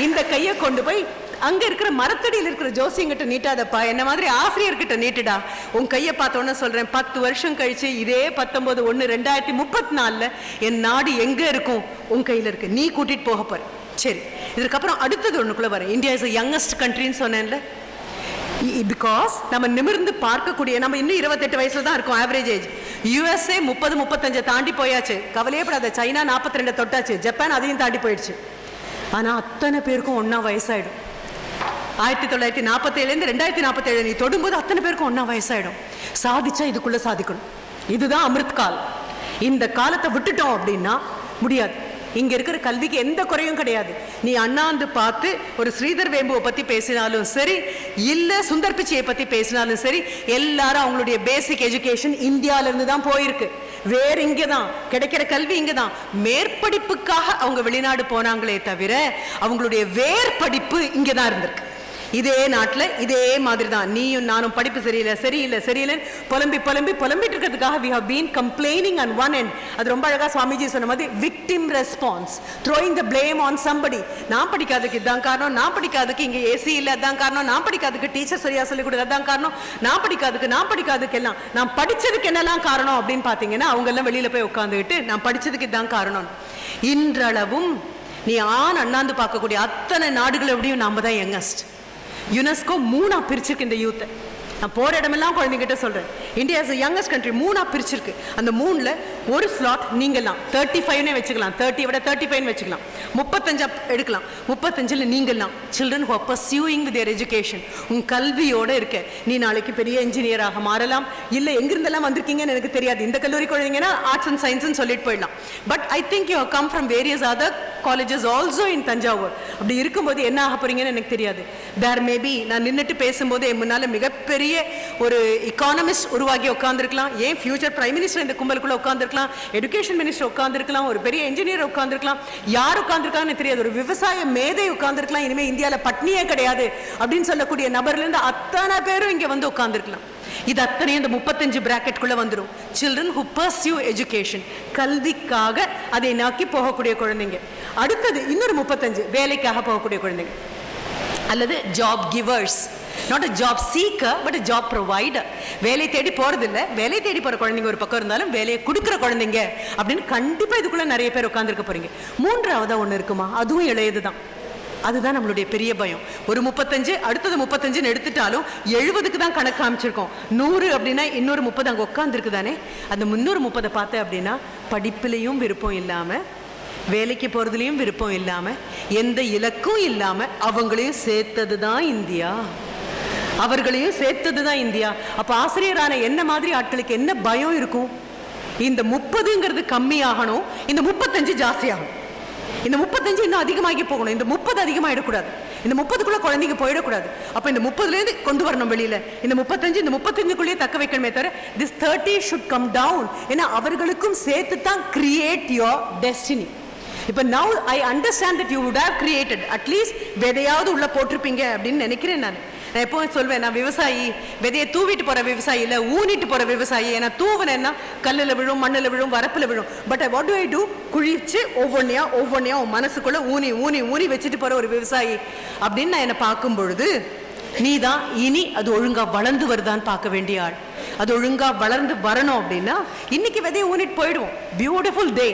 Speaker 2: இந்த கையை கொண்டு போய் அங்க இருக்கிற மரத்தடியில் இருக்கிற ஜோசியங்கிட்ட நீட்டாதப்பா, என்ன மாதிரி ஆசிரியர்கிட்ட நீட்டுடா. உன் கையை பார்த்தோன்னு சொல்றேன், 10 வருஷம் கழிச்சு இதே 19/1/2034 என் நாடு எங்க இருக்கும்? உன் கையில இருக்கு, நீ கூட்டிட்டு போக போற. சரி, இதுக்கப்புறம் அடுத்தது ஒண்ணுக்குள்ள வர, இந்தியா இஸ் யங்கஸ்ட் கண்ட்ரின்னு சொன்னேன்ல. பிகாஸ் நம்ம நிமிர்ந்து பார்க்கக்கூடிய, நம்ம இன்னும் 28 வயசுல தான் இருக்கோம் ஆவரேஜ் ஏஜ். USA 30-35 தாண்டி போயாச்சு, கவலையே படாத. சைனா 42 தொட்டாச்சு, ஜப்பான் அதையும் தாண்டி போயிடுச்சு. ஆனா அத்தனை பேருக்கும் ஒன்னா வயசாயிடும். 1947 2047 நீ தொடும்போது அத்தனை பேருக்கும் ஒன்னா வயசாயிடும். சாதிச்சா இதுக்குள்ள சாதிக்கணும். இதுதான் அமிர்த் கால். இந்த காலத்தை விட்டுட்டோம் அப்படின்னா முடியாது. இங்க இருக்கிற கல்விக்கு எந்த குறையும் கிடையாது. நீ அண்ணாந்து பார்த்து ஒரு ஸ்ரீதர் வேம்புவை பத்தி பேசினாலும் சரி, இல்ல சுந்தர் பிச்சையை பத்தி பேசினாலும் சரி, எல்லாரும் அவங்களுடைய பேசிக் எஜுகேஷன் இந்தியால இருந்து தான் போயிருக்கு. வேற இங்கதான் கிடைக்கிற கல்வி இங்கதான். மேற்படிப்புக்காக அவங்க வெளிநாடு போனாங்களே தவிர அவங்களுடைய வேர் படிப்பு இங்கதான் இருந்திருக்கு. இதே நாட்டுல இதே மாதிரி தான் நீயும் நானும் படிப்பு சரியில்லை புலம்பிட்டு இருக்கிறதுக்காக we have been complaining on one end. அது ரொம்ப அழகா சுவாமிஜி சொன்ன மாதிரி victim response, throwing the blame on somebody. நான் படிக்காததுக்கு இதான் காரணம், நான் படிக்காததுக்கு இங்க ஏசி இல்ல அதான் காரணம், நான் படிக்காததுக்கு டீச்சர் சரியா சொல்லி கொடுக்க அதான் காரணம், நான் படிக்காததுக்கு எல்லாம் நான் படிச்சதுக்கு என்னெல்லாம் காரணம் அப்படின்னு பாத்தீங்கன்னா அவங்க எல்லாம் வெளியில போய் உட்கார்ந்துட்டு நான் படிச்சதுக்கு இதான் காரணம். இன்றளவும் நீ அண்ணாந்து பார்க்கக்கூடிய அத்தனை நாடுகள் எப்படியும் நாம தான் யங்கஸ்ட். யுனெஸ்கோ 3 பிரிச்சிருக்கு இந்த யூத்தை. நான் போற இடமெல்லாம் குழந்தைங்கிட்ட சொல்றேன், இந்தியா இஸ் யங்கஸ்ட் கண்ட்ரி. 3 பிரிச்சிருக்கு. அந்த 3ல ஒரு ஸ்லாட் நீங்கலாம் 35 வச்சுக்கலாம், 30 விட 35 வச்சுக்கலாம், 35 எடுக்கலாம். 35ல நீங்கலாம் children who are pursuing with their education. உன் கல்வியோட இருக்க நீ நாளைக்கு பெரிய இன்ஜினியராக மாறலாம். இல்ல எங்கிருந்தெல்லாம் வந்திருக்கீங்கன்னு எனக்கு தெரியாது. இந்த கல்லூரி குழந்தைங்கன்னா ஆர்ட்ஸ் அண்ட் சயின்ஸ் சொல்லிட்டு போயிடலாம். But I think you come from various other colleges also in Tanjavur. அப்படி இருக்கும்போது என்ன ஆக போறீங்கன்னு எனக்கு தெரியாது. there may be நான் நின்னுட்டு பேசும்போது என் முன்னால மிகப்பெரிய ஒரு எக்கானமிஸ்ட் உருவாகி உட்கார்ந்திருக்கலாம், ஏன் ஃபியூச்சர் பிரைம் மினிஸ்டர் இந்த கும்பலுக்குள்ள உட்கார்ந்திருக்கலாம், எஜுகேஷன் மினிஸ்டர் உட்கார்ந்திருக்கலாம், ஒரு பெரிய இன்ஜினியர் உட்கார்ந்திருக்கலாம், யார் உட்கார்ந்திருக்காங்கன்னு தெரியாது, ஒரு விவசாய மேதை உட்கார்ந்திருக்கலாம். இனிமே இந்தியால பட்னியே கிடையாது அப்படின்னு சொல்லக்கூடிய நபர்ல இருந்து அத்தனை பேரும் இங்க வந்து உட்கார்ந்திருக்கலாம். இது அத்தனையும் இந்த 35 பிராக்கெட்குள்ள வந்துடும். சில்ட்ரன் who pursue education, கல்விக்காக அதை நோக்கி போகக்கூடிய குழந்தைங்க. அடுத்தது இன்னொரு 35 வேலைக்காக போகக்கூடிய குழந்தைங்க, அல்லது job givers. Not a job seeker but a job provider. வேலை தேடி போறது இல்ல, வேலை தேடி போற குழந்தைங்க ஒரு பக்கம் இருந்தாலும் வேலையை கொடுக்கிற குழந்தைங்க அப்படின்னு கண்டிப்பா இதுக்குள்ள நிறைய பேர் உட்கார்ந்துருக்க போறீங்க. 3ஆவதா ஒண்ணு இருக்குமா, அதுவும் இளையதுதான். அதுதான் நம்மளுடைய பெரிய பயம். ஒரு 35 அடுத்தது 35 எடுத்துட்டாலும் 70க்கு தான் கணக்கு காமிச்சிருக்கோம். 100 அப்படின்னா இன்னொரு 30 அங்க உட்கார்ந்துருக்கு தானே. அந்த 330 பார்த்தேன் அப்படின்னா படிப்புலையும் விருப்பம் இல்லாம, வேலைக்கு போறதுலயும் விருப்பம் இல்லாம, எந்த இலக்கும் இல்லாம அவங்களையும் சேர்த்ததுதான் இந்தியா. அவர்களையும் சேர்த்ததுதான் இந்தியா. அப்ப ஆசிரியரான என்ன மாதிரி ஆட்களுக்கு என்ன பயம் இருக்கும்? இந்த 30ங்கிறது கம்மி ஆகணும், இந்த 35 ஜாஸ்தி ஆகணும். இந்த 35 இன்னும் அதிகமாகி போகணும், இந்த 30 அதிகமாயிடக்கூடாது, இந்த 30க்குள்ள குழந்தைங்க போயிடக்கூடாது. அப்ப இந்த 30ல இருந்து கொண்டு வரணும் வெளியில. இந்த 35க்குள்ளேயே தக்க வைக்கணுமே தவிர this 30 should come down. ஏன்னா அவர்களுக்கும் சேர்த்து தான் create your destiny. இப்ப now I understand that you would have created at least விதையாவது உள்ள போட்டிருப்பீங்க அப்படின்னு நினைக்கிறேன். நான் எப்பவும் சொல்வேன், நான் விவசாயி, விதையை தூவிட்டு போற விவசாயி இல்ல, ஊனிட்டு போற விவசாயி. ஏன்னா தூவனா கல்லுல விழும், மண்ணுல விழும், வரப்புல விழும். But what do I do? குழிச்சு ஒவ்வொன்னையா மனசுக்குள்ள ஊனி ஊனி ஊனி வச்சுட்டு போற ஒரு விவசாயி அப்படின்னு நான் என்ன பார்க்கும் பொழுது, நீதான் இனி அது ஒழுங்கா வளர்ந்து வருதான்னு பார்க்க வேண்டிய ஆள். அது ஒழுங்கா வளர்ந்து வரணும் அப்படின்னா இன்னைக்கு விதையை ஊனிட்டு போயிடுவோம். பியூட்டிஃபுல் டே.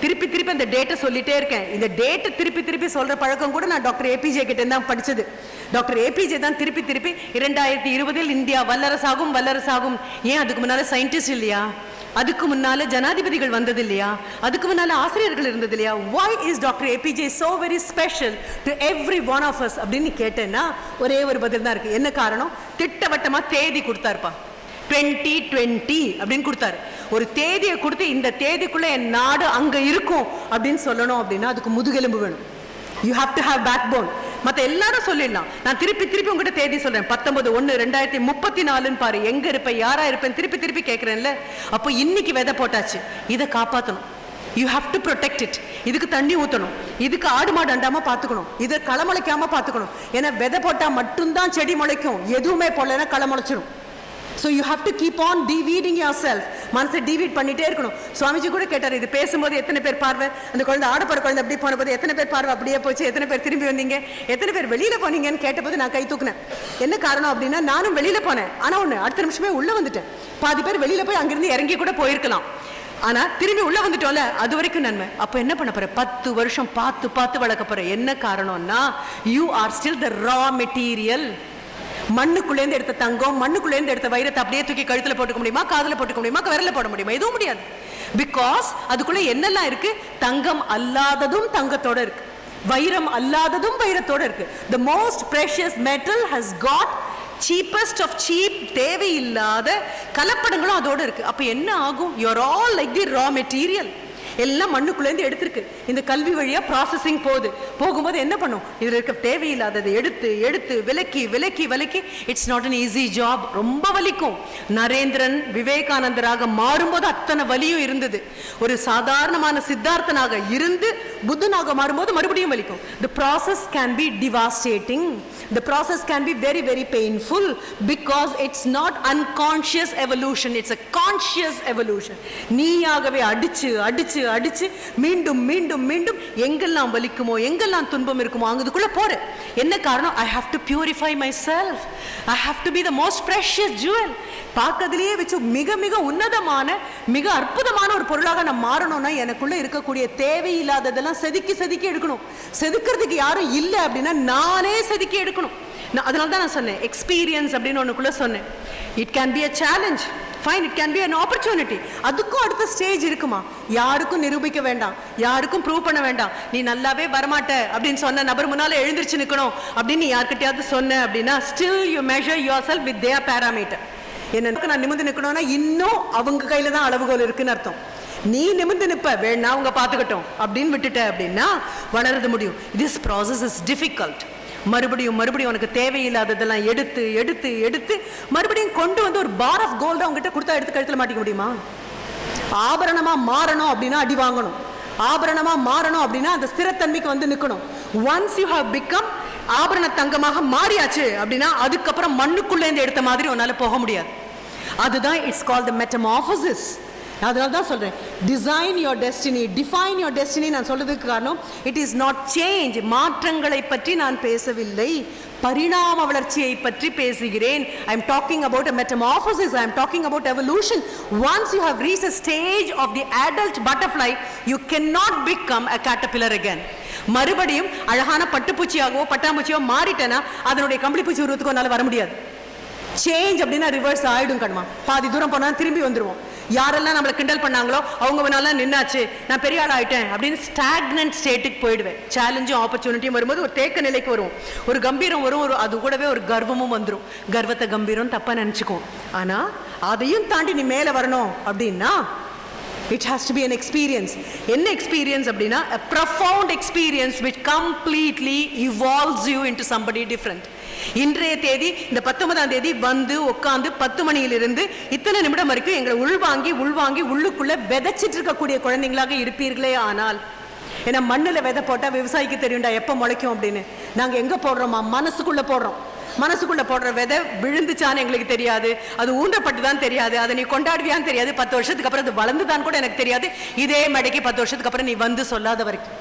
Speaker 2: திருப்பி அந்த டேட்டை சொல்லிட்டே இருக்கேன். இந்த டேட்டை திருப்பி சொல்ற பழக்கம் கூட நான் டாக்டர் ஏபிஜே கிட்ட தான் படிச்சது. டாக்டர் ஏபிஜே தான் திருப்பி 2020 இந்தியா வல்லரசாகும். ஏன் அதுக்கு முன்னால சயின்டிஸ்ட் இல்லையா? அதுக்கு முன்னால ஜனாதிபதிகள் வந்தது இல்லையா? அதுக்கு முன்னால ஆசிரியர்கள் இருந்தது இல்லையா? why is Dr. APJ so very special to every one of us அப்படின்னு கேட்டேன்னா ஒரே ஒரு பதில் தான் இருக்கு. என்ன காரணம்? திட்டவட்டமா தேதி கொடுத்தாருப்பா. 2020 அப்படின்னு கொடுத்தாரு. ஒரு தேதியை கொடுத்து இந்த தேதிக்குள்ள என் நாடு அங்க இருக்கும் அப்படின்னு சொல்லணும் அப்படின்னா அதுக்கு முதுகெலும்பு வேணும். You have to have backbone. மத்த எல்லாரும் சொல்லிடலாம். நான் திருப்பி உங்ககிட்ட தேதி சொல்றேன், 19/1/2034 பாரு. எங்க இருப்பேன், யாரா இருப்பேன், திருப்பி கேட்கிறேன்ல. அப்போ இன்னைக்கு விதை போட்டாச்சு, இதை காப்பாற்றணும். You have to protect it. இதுக்கு தண்ணி ஊற்றணும், இதுக்கு ஆடு மாடு அண்டாம பார்த்துக்கணும், இதை களை முளைக்காம பார்த்துக்கணும். ஏன்னா விதை போட்டா மட்டும்தான் செடி முளைக்கும், எதுவுமே போடலைன்னா களை முளைச்சிடும். So you have to keep on de-weeding yourself. மனசை டிவீட் பண்ணிட்டே இருக்கணும். சுவாமிஜி கூட கேட்டார், இது பேசும்போது எத்தனை பேர் பார்வை, அந்த குழந்தை ஆடப்போற குழந்தை அப்படி போன போது எத்தனை பேர் பார்வை அப்படியே போச்சு, எத்தனை பேர் திரும்பி வந்தீங்க, எத்தனை பேர் வெளியில போனீங்கன்னு கேட்டபோது நான் கை தூக்குனேன். என்ன காரணம் அப்படின்னா, நானும் வெளியில போனேன், ஆனா ஒண்ணு அடுத்த நிமிஷமே உள்ள வந்துட்டேன். பாதி பேர் வெளியில போய் அங்கிருந்து இறங்கி கூட போயிருக்கலாம், ஆனா திரும்பி உள்ள வந்துட்டோம்ல, அது வரைக்கும் நன்மை. அப்ப என்ன பண்ண போற, 10 வருஷம் பார்த்து பார்த்து வளர்க்க போற. என்ன காரணம்னா, you are still the raw material. மண்ணுக்குள்ளேருந்து எடுத்த தங்கம், மண்ணுக்குள்ளேருந்து எடுத்த வைரத்தை அப்படியே தூக்கி கழுத்துல போட்டுக்க முடியுமா, காதுல போட்டுக்க முடியுமா, விரல்ல போட முடியுமா? எதுவும் முடியாது. பிகாஸ் அதுக்குள்ள என்னெல்லாம் இருக்கு, தங்கம் அல்லாததும் தங்கத்தோட இருக்கு, வைரம் அல்லாததும் வைரத்தோட இருக்கு. The most precious metal has got cheapest of cheap, தேவையில்லாத கலப்படங்களும் அதோட இருக்கு. அப்ப என்ன ஆகும், you are all like the raw material. எல்லாம் மண்ணுக்குள்ளேருந்து எடுத்திருக்கு. இந்த கல்வி வழியா ப்ராசஸிங் போகும்போது என்ன பண்ணும், இதுல இருக்க தேவையில்லாததை எடுத்து எடுத்து விலக்கி விலக்கி விலக்கி. It's not an easy job, ரொம்ப வலிக்கும். நரேந்திரன் விவேகானந்தராக மாறும்போது அத்தனை வலியும் இருந்தது. ஒரு சாதாரணமான சித்தார்த்தனாக இருந்து புத்தனாக மாறும்போது மறுபடியும் வலிக்கும். The process can be devastating. The process can be very very painful because it's not unconscious evolution, it's a conscious evolution. நீயாகவே அடிச்சு அடிச்சு அடிச்சு மீண்டும் மீண்டும் மீண்டும் எங்கெல்லாம் வலிக்குமோ எங்கெல்லாம் துன்பம் இருக்குமோ அங்குக்குள்ள போற. என்ன காரணம், I have to purify myself, I have to be the most precious jewel. பார்க்கறதுலயே வச்சு மிக மிக உன்னதமான மிக அற்புதமான ஒரு பொருளாக நான் மாறணும்னா எனக்குள்ள இருக்கக்கூடிய தேவையில்லாததெல்லாம் செதுக்கி செதுக்கி எடுக்கணும். செதுக்கிறதுக்கு யாரும் இல்லை அப்படின்னா நானே செதுக்கி எடுக்கணும். அதனால தான் நான் சொன்னேன் எக்ஸ்பீரியன்ஸ் அப்படின்னு ஒண்ணுக்குள்ள சொன்னேன். It can be a challenge, fine, it can be an opportunity. அதுக்கும் அடுத்த ஸ்டேஜ் இருக்குமா, யாருக்கும் நிரூபிக்க வேண்டாம், யாருக்கும் ப்ரூவ் பண்ண வேண்டாம். நீ நல்லாவே வரமாட்ட அப்படின்னு சொன்ன நபர் முன்னால எழுந்திருச்சு நிக்கணும் அப்படின்னு யார்கிட்டயாவது சொன்ன அப்படின்னா still you measure yourself with their parameter. என்ன நான் நிமிர்ந்து நிக்கணும்னா இன்னும் அவங்க கையில தான் அளவுகோல் இருக்குன்னு அர்த்தம். நீ நிமிர்ந்து நிப்ப, வேணா அவங்க பாத்துக்கட்டும் அப்படின்னு விட்டுட்ட அப்படின்னா வளர்றது முடியும். This process is difficult. மறுபடியும் மறுபடியும் உனக்கு தேவையில்லாததெல்லாம் எடுத்து எடுத்து எடுத்து மறுபடியும் கொண்டு வந்து ஒரு பார் ஆஃப் கோல்டு அவங்ககிட்ட கொடுத்தா எடுத்து கழுத்துல மாட்டிக்க முடியுமா? ஆபரணமா மாறணும் அப்படின்னா அடி வாங்கணும். ஆபரணமா மாறணும் அப்படின்னா அந்த ஸ்திரத்தன்மைக்கு வந்து நிக்கணும். ஒன்ஸ் யூ ஹவ் பிகம் ஆபரண தங்கமாக மாறியாச்சு அப்படின்னா அதுக்கப்புறம் மண்ணுக்குள்ளேருந்து எடுத்த மாதிரி உன்னால போக முடியாது. அதுதான் இட்ஸ் கால்ட் தி மெட்டமார்போசிஸ். அதனால தான் சொல்றேன் design your destiny, define your destiny. நான் சொல்றதுக்கு காரணம் இட் இஸ் நாட் சேஞ்ச். மாற்றங்களை பற்றி நான் பேசவில்லை, பரிணாம வளர்ச்சியை பற்றி பேசுகிறேன். I am talking about a metamorphosis, I am talking about evolution. Once you have reached a stage of the adult butterfly, you cannot become a caterpillar again. மறுபடியும் அழகான பட்டுப்பூச்சியாகவோ பட்டாம்பூச்சியோ மாறிட்டேன்னா அதனுடைய கம்பளிப்பூச்சி உருவத்துக்கு என்னால் வர முடியாது. சேஞ்ச் அப்படின்னா ரிவர்ஸ் ஆயிடும் கண்மா. பாதி தூரம் போனா திரும்பி வந்துருவோம். யாரெல்லாம் நம்மளை கிண்டல் பண்ணாங்களோ அவங்க முன்னால நின்னாச்சு, நான் பெரிய ஆள் ஆயிட்டேன் அப்படின்னு ஸ்டாக்னன்ட் ஸ்டேட்டுக்கு போயிடுவேன். சேலஞ்சும் ஆப்பர்ச்சுனிட்டியும் வரும்போது ஒரு தேக்க நிலைக்கு வரும், ஒரு கம்பீரம் வரும், அது கூடவே ஒரு கர்வமும் வந்துடும். கர்வத்தை கம்பீரம் தப்பா நினைச்சுக்கும். ஆனா அதையும் தாண்டி நீ மேல வரணும் அப்படின்னா it has to be an experience. என்ன experience அப்படின்னா a profound experience which completely evolves you into somebody different. இன்றைய தேதி இந்த 19ஆம் தேதி வந்து உட்காந்து 10 மணியிலிருந்து இத்தனை நிமிடம் வரைக்கும் எங்களை உள்வாங்கி உள்வாங்கி உள்ளுக்குள்ள விதைச்சிட்டு இருக்கக்கூடிய குழந்தைங்களாக இருப்பீர்களே ஆனால், ஏன்னா மண்ணுல விதை போட்டா விவசாயிக்கு தெரியும்டா எப்ப முளைக்கும் அப்படின்னு. நாங்க எங்க போடுறோமா, மனசுக்குள்ள போடுறோம். மனசுக்குள்ள போடுற விதை விழுந்துச்சான்னு எங்களுக்கு தெரியாது, அது ஊன்றப்பட்டுதான் தெரியாது, அதை நீ கொண்டாடுவியான்னு தெரியாது, 10 வருஷத்துக்கு அப்புறம் அது வளர்ந்துதான் கூட எனக்கு தெரியாது. இதே மேடைக்கு 10 வருஷத்துக்கு அப்புறம் நீ வந்து சொல்லாத வரைக்கும்.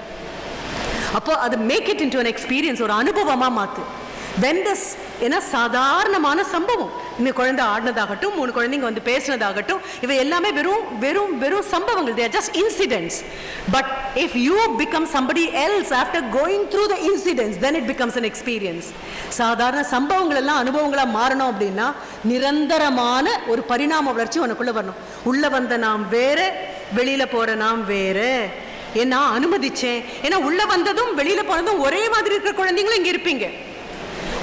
Speaker 2: அப்போ அது make it into an experience, ஒரு அனுபவமா மாத்து. வெண்டஸ் ஏன்னா சாதாரணமான சம்பவம். இந்த குழந்தை ஆடினதாகட்டும், 3 குழந்தைங்க வந்து பேசினதாகட்டும், இவை எல்லாமே வெறும் வெறும் வெறும் சம்பவங்கள். they are just incidents. But if you become somebody else after going through the incidents, then it becomes an experience. சாதாரண சம்பவங்கள் எல்லாம் அனுபவங்களா மாறணும் அப்படின்னா நிரந்தரமான ஒரு பரிணாம வளர்ச்சி உனக்குள்ள வரணும். உள்ள வந்த நாம் வேற, வெளியில போற நாம் வேற. ஏன்னா அனுமதிச்சேன், ஏன்னா உள்ள வந்ததும் வெளியில போனதும் ஒரே மாதிரி இருக்கிற குழந்தைங்களும் இங்க இருப்பீங்க.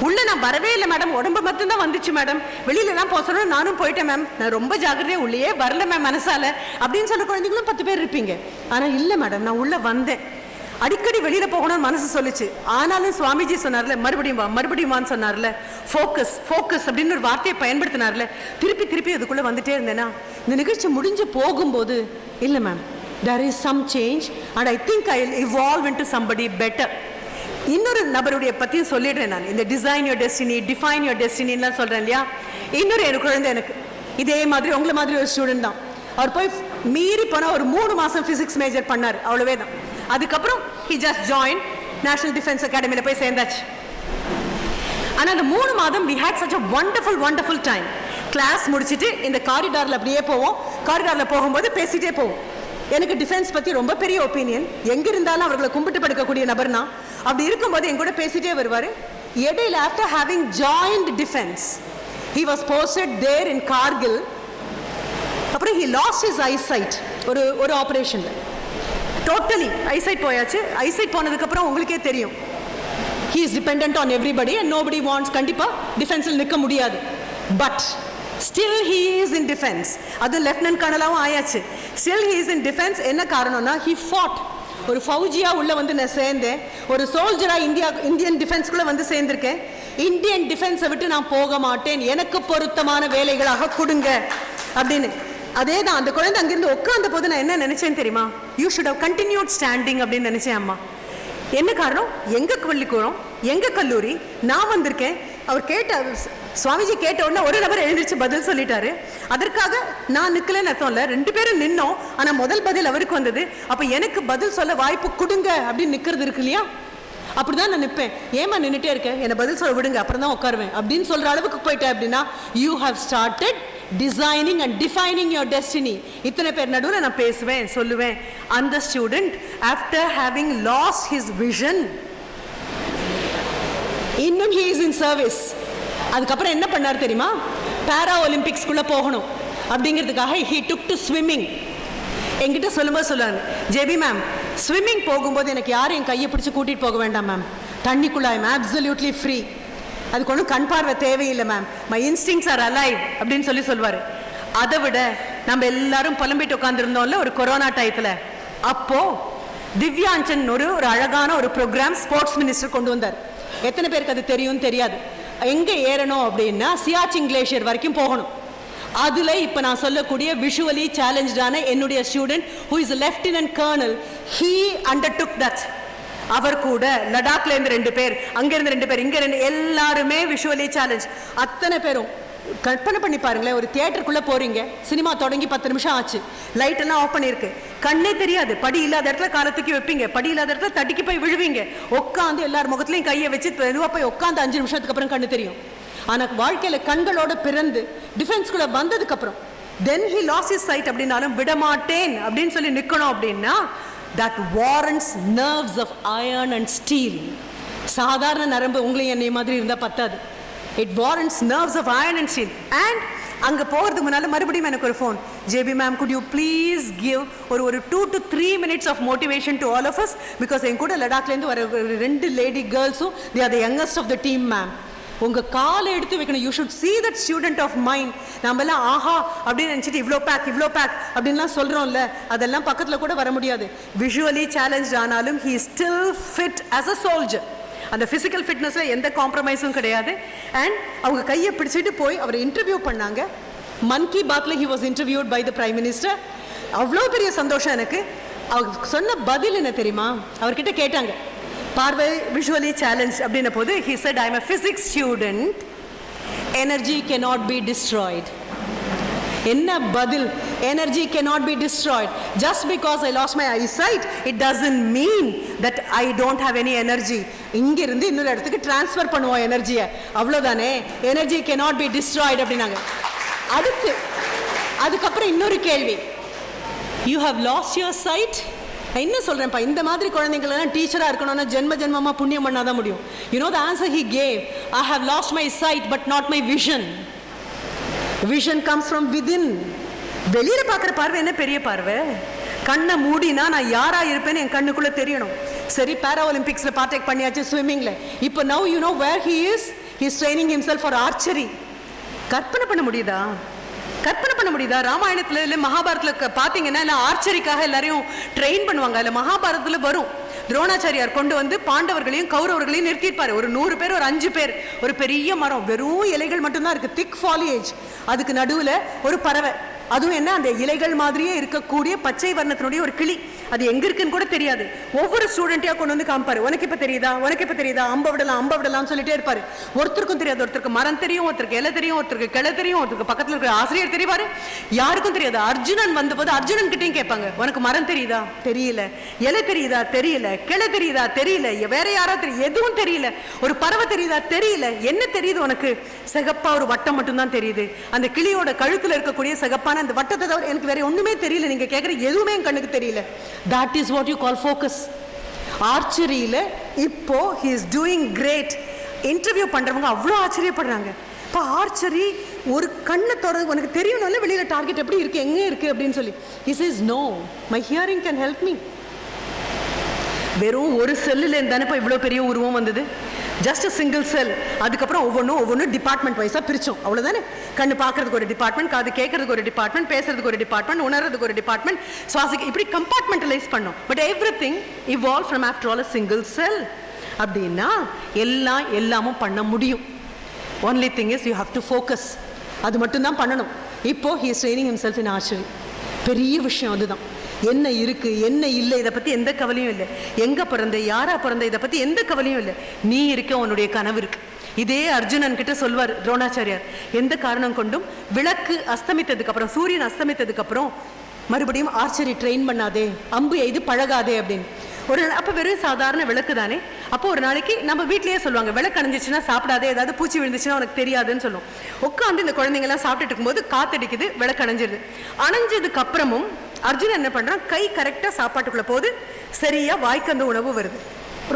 Speaker 2: உள்ள நான் வரவே இல்லை மேடம், உடம்பு மட்டும்தான் வந்துச்சு மேடம், வெளியில தான் போக சொன்னா நானும் போயிட்டேன் மேம், நான் ரொம்ப ஜாக்கிரதையா உள்ளே வரல மேம் மனசால அப்படின்னு சொன்ன குழந்தைங்களும் 10 பேர் இருப்பீங்க. ஆனா இல்ல மேடம் நான் உள்ள வந்தேன், அடிக்கடி வெளியில போகணும்னு மனசு சொல்லிச்சு. ஆனாலும் சுவாமிஜி சொன்னார்ல மறுபடியும் வா மறுபடியும் வான்னு சொன்னார்ல, ஃபோக்கஸ் ஃபோக்கஸ் அப்படின்னு ஒரு வார்த்தையை பயன்படுத்தினார்ல, திருப்பி திருப்பி அதுக்குள்ள வந்துட்டே இருந்தேன்னா இந்த நிகழ்ச்சி முடிஞ்சு போகும்போது இல்ல ma'am there is some change and I think I'll evolve into somebody better. இன்னொரு நபருடைய பத்தியும் சொல்லிடுறேன் நான். இந்த design your destiny, define your டெஸ்டினிலாம் சொல்றேன் இல்லையா. இன்னொரு குழந்தை எனக்கு இதே மாதிரி உங்களை மாதிரி ஒரு ஸ்டூடெண்ட் தான். அவர் போய் மீறி போனால் ஒரு 3 மாதம் ஃபிசிக்ஸ் மேஜர் பண்ணார், அவ்வளவே தான். அதுக்கப்புறம் he just joined national defence அகாடமியில் போய் சேர்ந்தாச்சு. ஆனால் அந்த 3 மாதம் we had such a wonderful time. Class முடிச்சுட்டு இந்த காரிடாரில் அப்படியே போவோம். காரிடாரில் போகும்போது பேசிகிட்டே போவோம். எனக்கு டிஃபென்ஸ் பற்றி ரொம்ப பெரிய ஒப்பீனியன், எங்கே இருந்தாலும் அவர்களை கும்பிட்டு படுக்கக்கூடிய நபர்னா. அப்படி இருக்கும்போது என் கூட பேசிகிட்டே வருவார். இடையில after having joint defence he was posted there in Kargil. அப்புறம் he lost his eyesight ஒரு ஆப்ரேஷனில். டோட்டலி ஐசைட் போயாச்சு. ஐசைட் போனதுக்கப்புறம் உங்களுக்கே தெரியும், he is dependent on everybody and nobody wants, கண்டிப்பாக டிஃபென்ஸில் நிற்க முடியாது. But still he is in defense. அது லெஃப்டினன்ட் கர்னலாகவும் ஆயாச்சு. still he is in defense. என்ன காரணம்னா he fought. ஒரு ஃபௌஜியாக உள்ளே வந்து நான் சேர்ந்தேன், ஒரு சோல்ஜராக இந்தியன் டிஃபென்ஸ்குள்ளே வந்து சேர்ந்திருக்கேன். இந்தியன் டிஃபென்ஸை விட்டு நான் போக மாட்டேன், எனக்கு பொருத்தமான வேலைகளாக கொடுங்க அப்படின்னு. அதே தான் அந்த குழந்தை அங்கிருந்து உட்கார்ந்த போது நான் என்ன நினைச்சேன் தெரியுமா? You should have continued standing அப்படின்னு நினைச்சேன். அம்மா என்ன காரணம்? எங்க பள்ளிக்கூடம், எங்க கல்லூரி, நான் வந்திருக்கேன். அவர் கேட்ட சுவாமிஜி கேட்ட உடனே ஒரு நபர் எழுந்திருச்சு பதில் சொல்லிட்டாரு. அதற்காக நான் நிக்கலன்னு அர்த்தம் இல்லை, 2 பேரும் நின்னோம். ஆனா முதல் பதில் அவருக்கு வந்தது. அப்ப எனக்கு பதில் சொல்ல வாய்ப்பு கொடுங்க அப்படின்னு நிக்கிறது இருக்கு இல்லையா? அப்படிதான் நான் நிற்பேன். ஏமா நின்றுட்டே இருக்கேன், என்னை பதில் சொல்ல விடுங்க, அப்புறம் தான் உட்காருவேன் அப்படின்னு சொல்ற அளவுக்கு போயிட்டேன். அப்படின்னா you have started designing and defining your destiny. இத்தனை பேர் நடுவில் நான் பேசுவேன், சொல்லுவேன். அந்த student after having lost his vision, இன்னும் he is in service. அதுக்கப்புறம் என்ன பண்ணார் தெரியுமா? பாரா ஒலிம்பிக்ஸ்குள்ளே போகணும் அப்படிங்கிறதுக்காக he took to swimming. என்கிட்ட சொல்லும்போது சொல்லுவாங்க, ஜேபி மேம் ஸ்விம்மிங் போகும்போது எனக்கு யாரும் என் கையை பிடிச்சி கூட்டிகிட்டு போக வேண்டாம் மேம், தண்ணிக்குள்ளே ஐ எம் அப்சல்யூட்லி ஃப்ரீ, அதுக்கு ஒன்றும் கண் பார்வை தேவையில்லை ma'am, my instincts are alive அப்படின்னு சொல்லுவார். அதை விட நம்ம எல்லாரும் புலம்பிட்டு உட்காந்துருந்தோம்ல ஒரு கொரோனா டயத்தில், அப்போது திவ்யாஞ்சன் ஒரு அழகான ஒரு ப்ரோக்ராம் ஸ்போர்ட்ஸ் மினிஸ்டர் கொண்டு வந்தார். எத்தனை பேருக்கு அது தெரியும் தெரியாது. எங்கே ஏறணும் அப்படின்னா சியாச்சின் கிளேஷியர் வரைக்கும் போகணும். அதில் இப்போ நான் சொல்லக்கூடிய விஷுவலி சேலஞ்சான என்னுடைய student who is lieutenant colonel, he undertook that. அவர் கூட லடாக்ல இருந்து 2 பேர், அங்கிருந்து 2 பேர், இங்க 2, எல்லாருமே விஷுவலி சேலஞ்ச். அத்தனை பேரும் கற்பனை பண்ணி பாருங்களேன், ஒரு தியேட்டருக்குள்ள போறீங்க, சினிமா தொடங்கி 10 நிமிஷம் ஆச்சு, லைட் எல்லாம் ஆஃப் பண்ணிருக்கு, கண்ணே தெரியாது, படி இல்லாத இடத்துல காலை தூக்கி வைப்பீங்க, படி இல்லாத இடத்துல தட்டிக்கு போய் விழுவீங்க, உட்காந்து எல்லார் முகத்துலையும் கையை வச்சு மெதுவாக போய் உட்காந்து 5 நிமிஷத்துக்கு அப்புறம் கண்ணு தெரியும். ஆனால் வாழ்க்கையில் கண்களோட பிறந்து டிஃபென்ஸ்குள்ளே வந்ததுக்கு அப்புறம் then he lost his sight அப்படின்னாலும் விடமாட்டேன் அப்படின்னு சொல்லி நிற்கணும் அப்படின்னா that warrants nerves of iron and steel. சாதாரண நரம்பு உங்களையும் என்னைய மாதிரி இருந்தால் பத்தாது. It warrants nerves of iron and steel. And அங்கே போகிறதுக்கு முன்னால் மறுபடியும் எனக்கு ஒரு phone, JP ma'am could you please give ஒரு 2 to 3 minutes of motivation to all of us, because என் கூட லடாக்லேருந்து வர 2 லேடி கேர்ள்ஸும் they are the youngest of the team ma'am. உங்கள் காலை எடுத்து வைக்கணும். You should see that student of mine. நம்மலாம் ஆஹா அப்படின்னு நினச்சிட்டு இவ்வளோ பேக் அப்படின்லாம் சொல்கிறோம்ல, அதெல்லாம் பக்கத்தில் கூட வர முடியாது. விஷுவலி சேலஞ்ச் ஆனாலும் he is still fit as a soldier. அந்த ஃபிசிக்கல் ஃபிட்னஸில் எந்த காம்ப்ரமைஸும் கிடையாது. அண்ட் அவங்க கையை பிடிச்சிட்டு போய் அவரை இன்டர்வியூ பண்ணாங்க. மன் கி பாத்தில் he was interviewed by the Prime Minister. அவ்வளோ பெரிய சந்தோஷம் எனக்கு. அவங்க சொன்ன பதில் என்ன தெரியுமா? அவர்கிட்ட கேட்டாங்க, பார்வை விஷுவலி சேலஞ்ச் அப்படின்ன போது he said I am a physics student, energy cannot be destroyed. என்ன பதில்? energy cannot be destroyed. Just because I lost my eyesight, it doesn't mean that I don't have any energy. இங்கிருந்து இன்னொரு இடத்துக்கு transfer பண்ணுவோம் எனர்ஜியை, அவ்வளோதானே. energy cannot be destroyed அப்படின்னாங்க. அதுக்கப்புறம் இன்னொரு கேள்வி, you have lost your sight. நான் என்ன சொல்கிறேன்ப்பா, இந்த மாதிரி குழந்தைங்களெல்லாம் டீச்சராக இருக்கணும்னா ஜென்மமாக புண்ணியம் பண்ணாதான் முடியும். You know the answer he gave? I have lost my sight but not my vision. Vision comes from within. வெளியில் பார்க்குற பார்வை என்ன பெரிய பார்வை? கண்ணை மூடினா நான் யாராக இருப்பேன்னு என் கண்ணுக்குள்ளே தெரியணும். சரி, பாரா ஒலிம்பிக்ஸில் பார்ட்டேக் பண்ணியாச்சு ஸ்விம்மிங்கில். இப்போ now you know where he is. He is training himself for archery. கற்பனை பண்ண முடியுதா? ராமாயணத்தில் இல்லை மகாபாரதத்தில் பார்த்தீங்கன்னா எல்லாம் ஆர்ச்சரிக்காக எல்லாரையும் ட்ரெயின் பண்ணுவாங்க. அதில் மகாபாரதத்தில் வரும், துரோணாச்சாரியார் கொண்டு வந்து பாண்டவர்களையும் கௌரவர்களையும் நிறுத்தியிருப்பார். ஒரு 100 பேர், ஒரு 5 பேர், ஒரு பெரிய மரம், வெறும் இலைகள் மட்டும்தான் இருக்குது, திக் ஃபாலியேஜ். அதுக்கு நடுவில் ஒரு பறவை அதுவும் என்ன, அந்த இலைகள் மாதிரியே இருக்கக்கூடிய பச்சை வர்ணத்தினுடைய ஒரு கிளி. அது எங்க இருக்குன்னு கூட தெரியாது. ஒவ்வொரு ஸ்டூடெண்ட்டையா கொண்டு வந்து காமிப்பாரு. உனக்கு இப்ப தெரியுதா, உனக்கு இப்ப தெரியுதா, அம்ப விடலாம் சொல்லிட்டே இருப்பாரு. ஒருத்தருக்கும் தெரியாது. ஒருத்தருக்கு மரம் தெரியும், ஒருத்தருக்கு இலை தெரியும், ஒருத்தருக்கு கிளை தெரியும், ஒருத்தருக்கு பக்கத்துல இருக்கிற ஆசிரியர் தெரிவாரு. யாருக்கும் தெரியாது. அர்ஜுனன் வந்தபோது அர்ஜுனன் கிட்டையும் கேட்பாங்க, உனக்கு மரம் தெரியுதா, தெரியல. இலை தெரியுதா, தெரியல. கிளை தெரியுதா, தெரியல. வேற யாரா தெரியும், எதுவும் தெரியல. ஒரு பறவை தெரியுதா, தெரியல. என்ன தெரியுது உனக்கு? சிகப்பா ஒரு வட்டம் மட்டும்தான் தெரியுது. அந்த கிளியோட கழுத்துல இருக்கக்கூடிய சிகப்பான அந்த வட்டத்தை தவிர எனக்கு வேற ஒண்ணுமே தெரியல. நீங்க கேட்குற எதுவுமே என் கண்ணுக்கு தெரியல. That is what you call focus. ஆர்ச்சரியில இப்போ he is doing great. Interview பண்றவங்க அவ்வளோ ஆச்சரியப்படுறாங்க. இப்போ ஆர்ச்சரி ஒரு கண்ணை தொடர்ந்து உனக்கு தெரியணும்ல வெளியில டார்கெட் எப்படி இருக்கு, எங்க இருக்கு அப்படின்னு சொல்லி. He says no, my hearing can help me. வெறும் ஒரு செல்லுல இருந்தானே இப்போ இவ்வளோ பெரிய உருவம் வந்தது. Just single cell. அதுக்கப்புறம் ஒவ்வொன்றும் டிபார்ட்மெண்ட் வைஸாக பிரித்தோம், அவ்வளோதானே. கண்ணு பார்க்கறதுக்கு ஒரு டிபார்ட்மெண்ட், காது கேட்கறதுக்கு ஒரு டிபார்ட்மெண்ட், பேசுறதுக்கு ஒரு டிபார்ட்மெண்ட், உணர்றதுக்கு ஒரு டிபார்ட்மெண்ட், சுவாசிக்க, இப்படி கம்பார்ட்மெண்டலைஸ் பண்ணோம். But every thing evolve from after all a single cell. அப்படின்னா எல்லாமும் பண்ண முடியும். Only thing is you have to focus. அது மட்டும்தான் பண்ணணும். இப்போ he is training himself in archery. பெரிய விஷயம் அதுதான். என்ன இருக்கு என்ன இல்லை இதை பற்றி எந்த கவலையும் இல்லை. எங்கே பிறந்த, யாரா பிறந்த, இதை பற்றி எந்த கவலையும் இல்லை. நீ இருக்க, உன்னுடைய கனவு இருக்கு. இதே அர்ஜுனன் கிட்ட சொல்வார் துரோணாச்சாரியார், எந்த காரணம் கொண்டும் விளக்கு அஸ்தமித்ததுக்கு அப்புறம், சூரியன் அஸ்தமித்ததுக்கு அப்புறம் மறுபடியும் ஆர்ச்சரி ட்ரெயின் பண்ணாதே, அம்பு எய்து பழகாதே அப்படின்னு. ஒரு நாள் அப்போ வெறும் சாதாரண விளக்கு தானே. அப்போ ஒரு நாளைக்கு நம்ம வீட்லேயே சொல்லுவாங்க, விளக்கு அணைஞ்சிச்சுன்னா சாப்பிடாதே, ஏதாவது பூச்சி விழுந்துச்சுன்னா உனக்கு தெரியாதுன்னு சொல்லுவோம். உட்காந்து இந்த குழந்தைங்கலாம் சாப்பிட்டுட்டு இருக்கும்போது காத்தடிக்குது, விளக்கு அணைஞ்சிருது. அணைஞ்சதுக்கு அப்புறமும் அர்ஜுன் என்ன பண்றான், கை கரெக்டாக சாப்பாட்டுக்குள்ள போது சரியா வாய்க்கு அந்த உணவு வருது.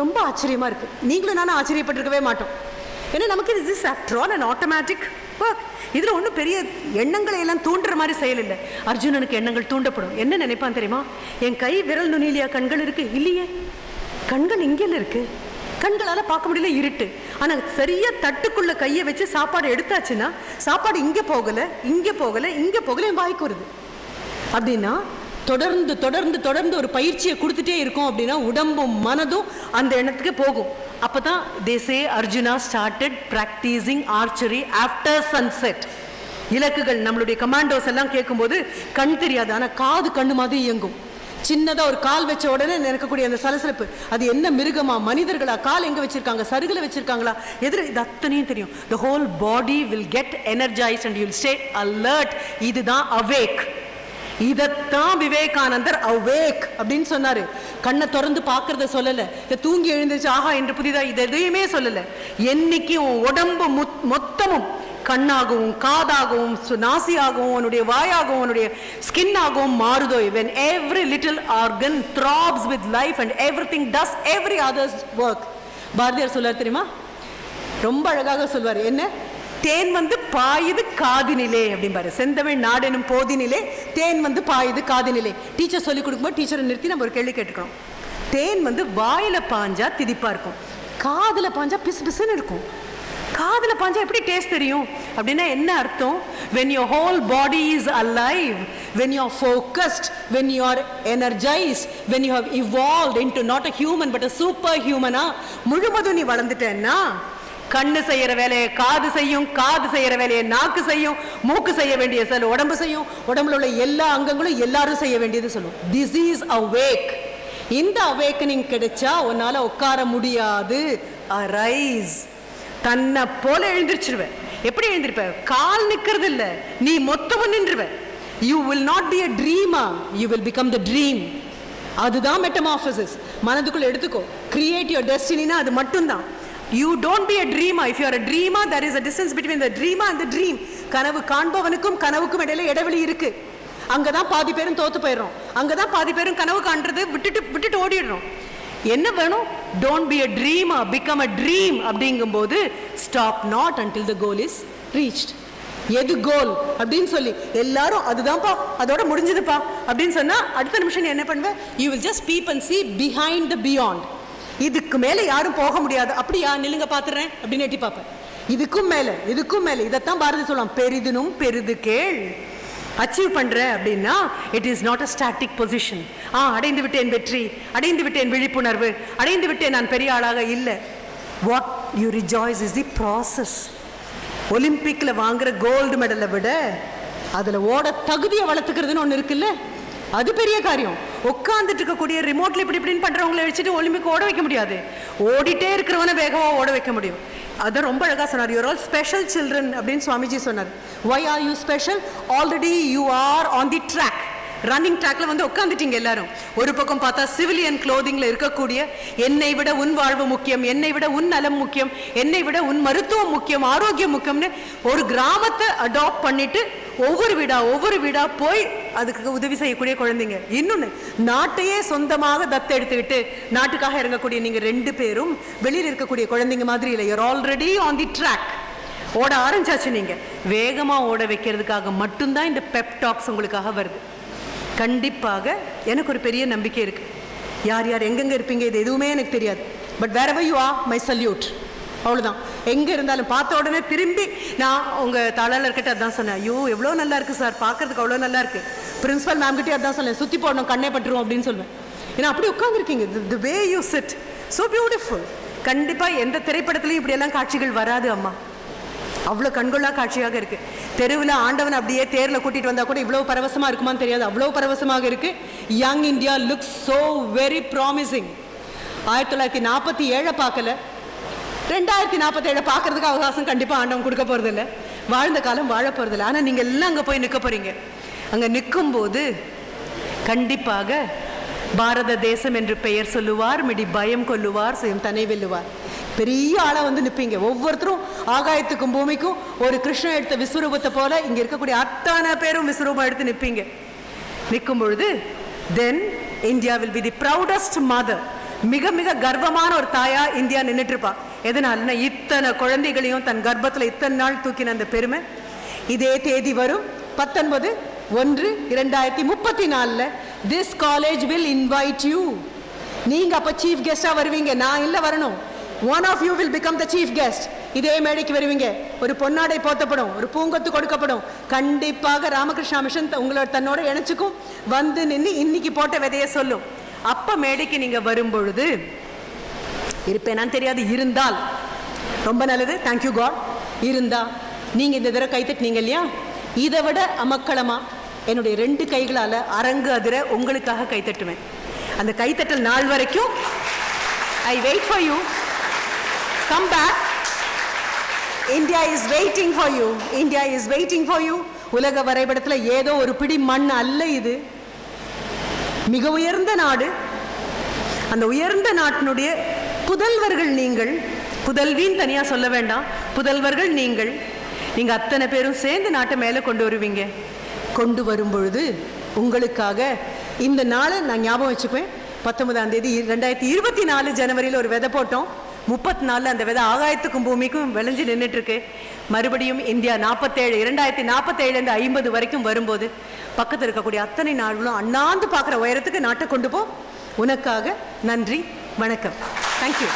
Speaker 2: ரொம்ப ஆச்சரியமா இருக்கு. நீங்களும் நானும் ஆச்சரியப்பட்டிருக்கவே மாட்டோம். ஏன்னா நமக்கு இது is after all an automatic work. இதில் ஒன்றும் பெரிய எண்ணங்களை எல்லாம் தூண்டுற மாதிரி செயல் இல்லை. அர்ஜுனனுக்கு எண்ணங்கள் தூண்டப்படும். என்ன நினைப்பான் தெரியுமா, என் கை விரல் நுனியிலையா கண்கள் இருக்கு? இல்லையே, கண்கள் இங்கேல இருக்கு. கண்களால் பார்க்க முடியல, இருட்டு. ஆனால் சரியா தட்டுக்குள்ள கையை வச்சு சாப்பாடு எடுத்தாச்சுன்னா சாப்பாடு இங்கே போகலை, இங்கே போகலை, இங்கே போகலை, என் வாய்க்கு வருது. அப்படின்னா தொடர்ந்து தொடர்ந்து தொடர்ந்து ஒரு பயிற்சியை கொடுத்துட்டே இருக்கும். அப்படின்னா உடம்பும் மனதும் அந்த எண்ணத்துக்கு போகும். அப்பதான் they say Arjuna started practicing archery after sunset. இலக்குகள் நம்மளுடைய கமாண்டோஸ் எல்லாம் கேட்கும்போது கண் தெரியாது, ஆனால் காது கண்ணு மாதிரி இயங்கும். சின்னதாக ஒரு கால் வச்ச உடனே நினைக்கக்கூடிய அந்த சலசலப்பு, அது என்ன மிருகமா, மனிதர்களா, கால் எங்கே வச்சிருக்காங்க, சருகில் வச்சிருக்காங்களா, எதிர, இது அத்தனையும் தெரியும். the whole body will get energized and you will stay alert. இதுதான் awake. இதத்தான் விவேகானந்தர் அவேக் அப்படின்னு சொன்னாரு. கண்ணை திறந்து பார்க்கறத சொல்லல, இதை தூங்கி எழுந்துச்சு ஆஹா என்று புதிதா, இது எதையுமே சொல்லல. என்னைக்கு உன் உடம்பு மொத்தமும் கண்ணாகவும் காதாகவும் நாசியாகவும் உன்னுடைய வாயாகவும் உன்னுடைய ஸ்கின்னாகவும் மாறுதோ, when every little organ throbs with life and everything does every other's work. Bharathiyar சொல்றார் தெரியுமா, ரொம்ப அழகாக சொல்வார். என்ன, தேன் வந்து பாயுது காதினிலே அப்படிம்பாரு. செந்தமிழ் நாடெனும் போதினிலே தேன் வந்து பாயுது காதினிலே. டீச்சர் சொல்லி கொடுக்கும்போது டீச்சரை நிறுத்தி நம்ம ஒரு கேள்வி கேட்டுக்கிறோம். தேன் வந்து வாயில பாஞ்சா திதிப்பா இருக்கும், காதுல பாஞ்சா பிசு பிசுன்னு இருக்கும். காதுல பாஞ்சா எப்படி டேஸ்ட் தெரியும் அப்படின்னா என்ன அர்த்தம்? when your whole body is alive, when you are focused, when you are energized, when you have evolved into not a human but a superhuman, முழுவதும் நீ வளர்ந்துட்டேன்னா கண்ணு செய்யற வேலையை காது செய்யும், காது செய்யற வேலையை நாக்கு செய்யும், மூக்கு செய்ய வேண்டிய செல் உடம்பு செய்யும், உடம்புல உள்ள எல்லா அங்கங்களும் எல்லாரும் செய்ய வேண்டியது சொல்லும். This is awake. இந்த awakening கிடைச்சா உன்னால உட்கார முடியாது. Arise. தன்னை போல எழுந்திருச்சிருவ. எப்படி எழுந்திருப்ப? கால் நிக்கிறது இல்ல, நீ மொத்தமும் நின்றுவ. You will not be a dreamer, you will become the dream. அதுதான் மெட்டமார்பசிஸ். மனதுக்குள்ள எடுத்துக்கோ. Create your destiny னா அது மட்டும்தான். You don't be a dreamer. If you are a dreamer, there is a distance between the dreamer and the dream. கனவு காண்பவனுக்கும் கனவுக்கும் இடையில இடைவெளி இருக்கு. அங்கதான் பாதி பேரும் தோத்து போயிடுறோம். அங்கதான் பாதி பேரும் கனவு காண்றது விட்டுட்டு ஓடிடுறோம். என்ன வேணும்? Don't be a dreamer, become a dream. அப்படிங்கும்போது stop not until the goal is reached. எது கோல் அப்படின்னு சொல்லி எல்லாரும் அதுதான்ப்பா, அதோட முடிஞ்சதுப்பா அப்படின்னு சொன்னா அடுத்த நிமிஷம் என்ன பண்ணுவேன்? You will just peep and see behind the beyond. இதுக்கு மேல யாரும் போக முடியாது. அப்படியா, நில்லுங்க பாத்துறேன் அப்படின்னு எட்டி பார்ப்பேன். இதுக்கும் மேல இதைத்தான் பாரதி சொல்லலாம், பெரிதினும் பெரிது கேள். அச்சீவ் பண்ற அப்படின்னா it is not a static position. அடைந்து விட்டேன் வெற்றி, அடைந்து விட்டேன் விழிப்புணர்வு, அடைந்து விட்டேன் நான் பெரிய ஆளாக இல்லை. What you rejoice is the process. ஒலிம்பிக்ல வாங்குற கோல்டு மெடலை விட அதில் ஓட தகுதியை வளர்த்துக்கிறதுன்னு ஒன்று இருக்குல்ல, அது பெரிய காரியம். உட்காந்துட்டு இருக்கக்கூடிய ரிமோட்ல இப்படி இப்படின்னு பண்றவங்களை வச்சுட்டு ஒலிம்பிக் ஓட வைக்க முடியாது. ஓடிட்டே இருக்கிறவனை வேகமா ஓட வைக்க முடியும். அதை ரொம்ப அழகா சொன்னார். யூர் ஆல் ஸ்பெஷல் சில்ட்ரன் அப்படின்னு சுவாமிஜி சொன்னார். Why are you special? Already you are on the track. Running ட்ராக்ல வந்து உட்காந்துட்டீங்க எல்லாரும். ஒரு பக்கம் பார்த்தா சிவிலியன் க்ளோதிங்ல இருக்கக்கூடிய என்னை விட உன் வாழ்வு முக்கியம், என்னை விட உன் நலம் முக்கியம், என்னை விட உன் மருத்துவம் முக்கியம், ஆரோக்கியம் முக்கியம்னு ஒரு கிராமத்தை அடாப்ட் பண்ணிட்டு ஒவ்வொரு வீடா போய் அதுக்கு உதவி செய்யக்கூடிய குழந்தைங்க. இன்னொன்னு, நாட்டையே சொந்தமாக தத்தெடுத்துக்கிட்டு நாட்டுக்காக இறங்கக்கூடிய நீங்க 2 பேரும் வெளியில் இருக்கக்கூடிய குழந்தைங்க மாதிரி இல்லை. You're already on the track. ஓட ஆரம்பிச்சாச்சு. நீங்க வேகமா ஓட வைக்கிறதுக்காக மட்டும்தான் இந்த பெப் டாக்ஸ் உங்களுக்காக வருது. கண்டிப்பாக எனக்கு ஒரு பெரிய நம்பிக்கை இருக்கு. யார் யார் எங்கெங்க இருப்பீங்க இது எதுவுமே எனக்கு தெரியாது. But wherever you are, my salute. அவ்வளோதான். எங்கே இருந்தாலும் பார்த்த உடனே திரும்பி நான் உங்கள் தாளாளர்கிட்ட அதான் சொன்னேன். ஐயோ எவ்வளோ நல்லா இருக்குது சார், பார்க்கறதுக்கு அவ்வளோ நல்லா இருக்குது. பிரின்ஸிபல் மேம்கிட்டே அதான் சொன்னேன், சுற்றி போடணும் கண்ணே பட்டுருவோம் அப்படின்னு சொல்லுவேன். ஏன்னா அப்படி உட்காந்துருக்கீங்க. The way you sit so beautiful. கண்டிப்பாக எந்த திரைப்படத்துலையும் இப்படியெல்லாம் காட்சிகள் வராது அம்மா. அவ்வளோ கண்கொள்ளா காட்சியாக இருக்குது. தெருவில் ஆண்டவன் அப்படியே தேரில் கூட்டிகிட்டு வந்தால் கூட இவ்வளோ பரவசமாக இருக்குமான்னு தெரியாது, அவ்வளோ பரவசமாக இருக்குது. Young India looks so very promising. 1947 பார்க்கல, 2047 பார்க்கறதுக்கு அவகாசம் கண்டிப்பாக ஆண்டவன் கொடுக்க போகிறதில்ல. வாழ்ந்த காலம் வாழ போகிறதில்ல. ஆனால் நீங்கள் எல்லாம் அங்கே போய் நிற்க போகிறீங்க. அங்கே நிற்கும்போது கண்டிப்பாக பாரத தேசம் என்று பெயர் சொல்லுவார், மிடி பயம் கொல்லுவார், சுயம் தனை வெல்லுவார். பெரிய ஆளாக வந்து நிற்பீங்க. ஒவ்வொருத்தரும் ஆகாயத்துக்கும் பூமிக்கும் ஒரு கிருஷ்ணன் எடுத்த விஸ்வரூபத்தை போல இங்கே இருக்கக்கூடிய அத்தனை பேரும் விஸ்வரூபம் எடுத்து நிற்பீங்க. நிற்கும் பொழுது then India will be the proudest mother. மிக மிக கர்வமான ஒரு தாயா இந்தியா நின்றுட்டு இருப்பா. எதனாலன்னா இத்தனை குழந்தைகளையும் தன் கர்ப்பத்தில் இத்தனை நாள் தூக்கின அந்த பெருமை. இதே தேதி வரும் 19/1/2034 this college will invite you. நீங்க அப்ப சீஃப் கெஸ்டா வருவீங்க, நான் இல்லை வரணும். One of you will become the chief guest. இதே மேடைக்கு வருவீங்க. ஒரு பொன்னாடை போத்தப்படும், ஒரு பூங்கொத்து கொடுக்கப்படும். கண்டிப்பாக ராமகிருஷ்ணா மிஷன் உங்களோட தன்னோட இணைச்சுக்கும். வந்து நின்று இன்னைக்கு போட்ட விதையை சொல்லும். அப்ப மேடைக்கு நீங்க வரும்பொழுது இருப்பேனான்னு தெரியாது, இருந்தால் ரொம்ப நல்லது. Thank you God. இருந்தா நீங்க இந்த தடவை கைத்தட்டினீங்க இல்லையா, இதை விட அமக்களமா என்னுடைய 2 கைகளால் அரங்கு அதிர உங்களுக்காக கைத்தட்டுவேன். அந்த கைத்தட்டல் நாள் வரைக்கும் I wait for you. Come back. India is waiting for you. India is waiting for you. உலக வரைபடத்தில் ஏதோ ஒரு பிடி மண் அல்ல இது. மிக உயர்ந்த நாடு. அந்த உயர்ந்த நாட்டினுடைய புதல்வர்கள் நீங்கள். புதல்வின்னு தனியா சொல்ல வேண்டாம், புதல்வர்கள் நீங்கள். நீங்க அத்தனை பேரும் சேர்ந்து நாட்டை மேலே கொண்டு வருவீங்க. கொண்டு வரும் பொழுது உங்களுக்காக இந்த நாளை நான் ஞாபகம் வச்சுக்குவேன். 19ஆம் தேதி 2024 ஜனவரியில் ஒரு விதை போட்டோம். 34 அந்த விதை ஆகாயத்துக்கும் பூமிக்கும் விளைஞ்சு நின்றுட்டு இருக்கு. மறுபடியும் இந்தியா 2047 50 வரைக்கும் வரும்போது பக்கத்தில் இருக்கக்கூடிய அத்தனை நாடுகளும் அண்ணாந்து பார்க்குற உயரத்துக்கு நாட்டை கொண்டு போ. உனக்காக நன்றி, வணக்கம். தேங்க்யூ.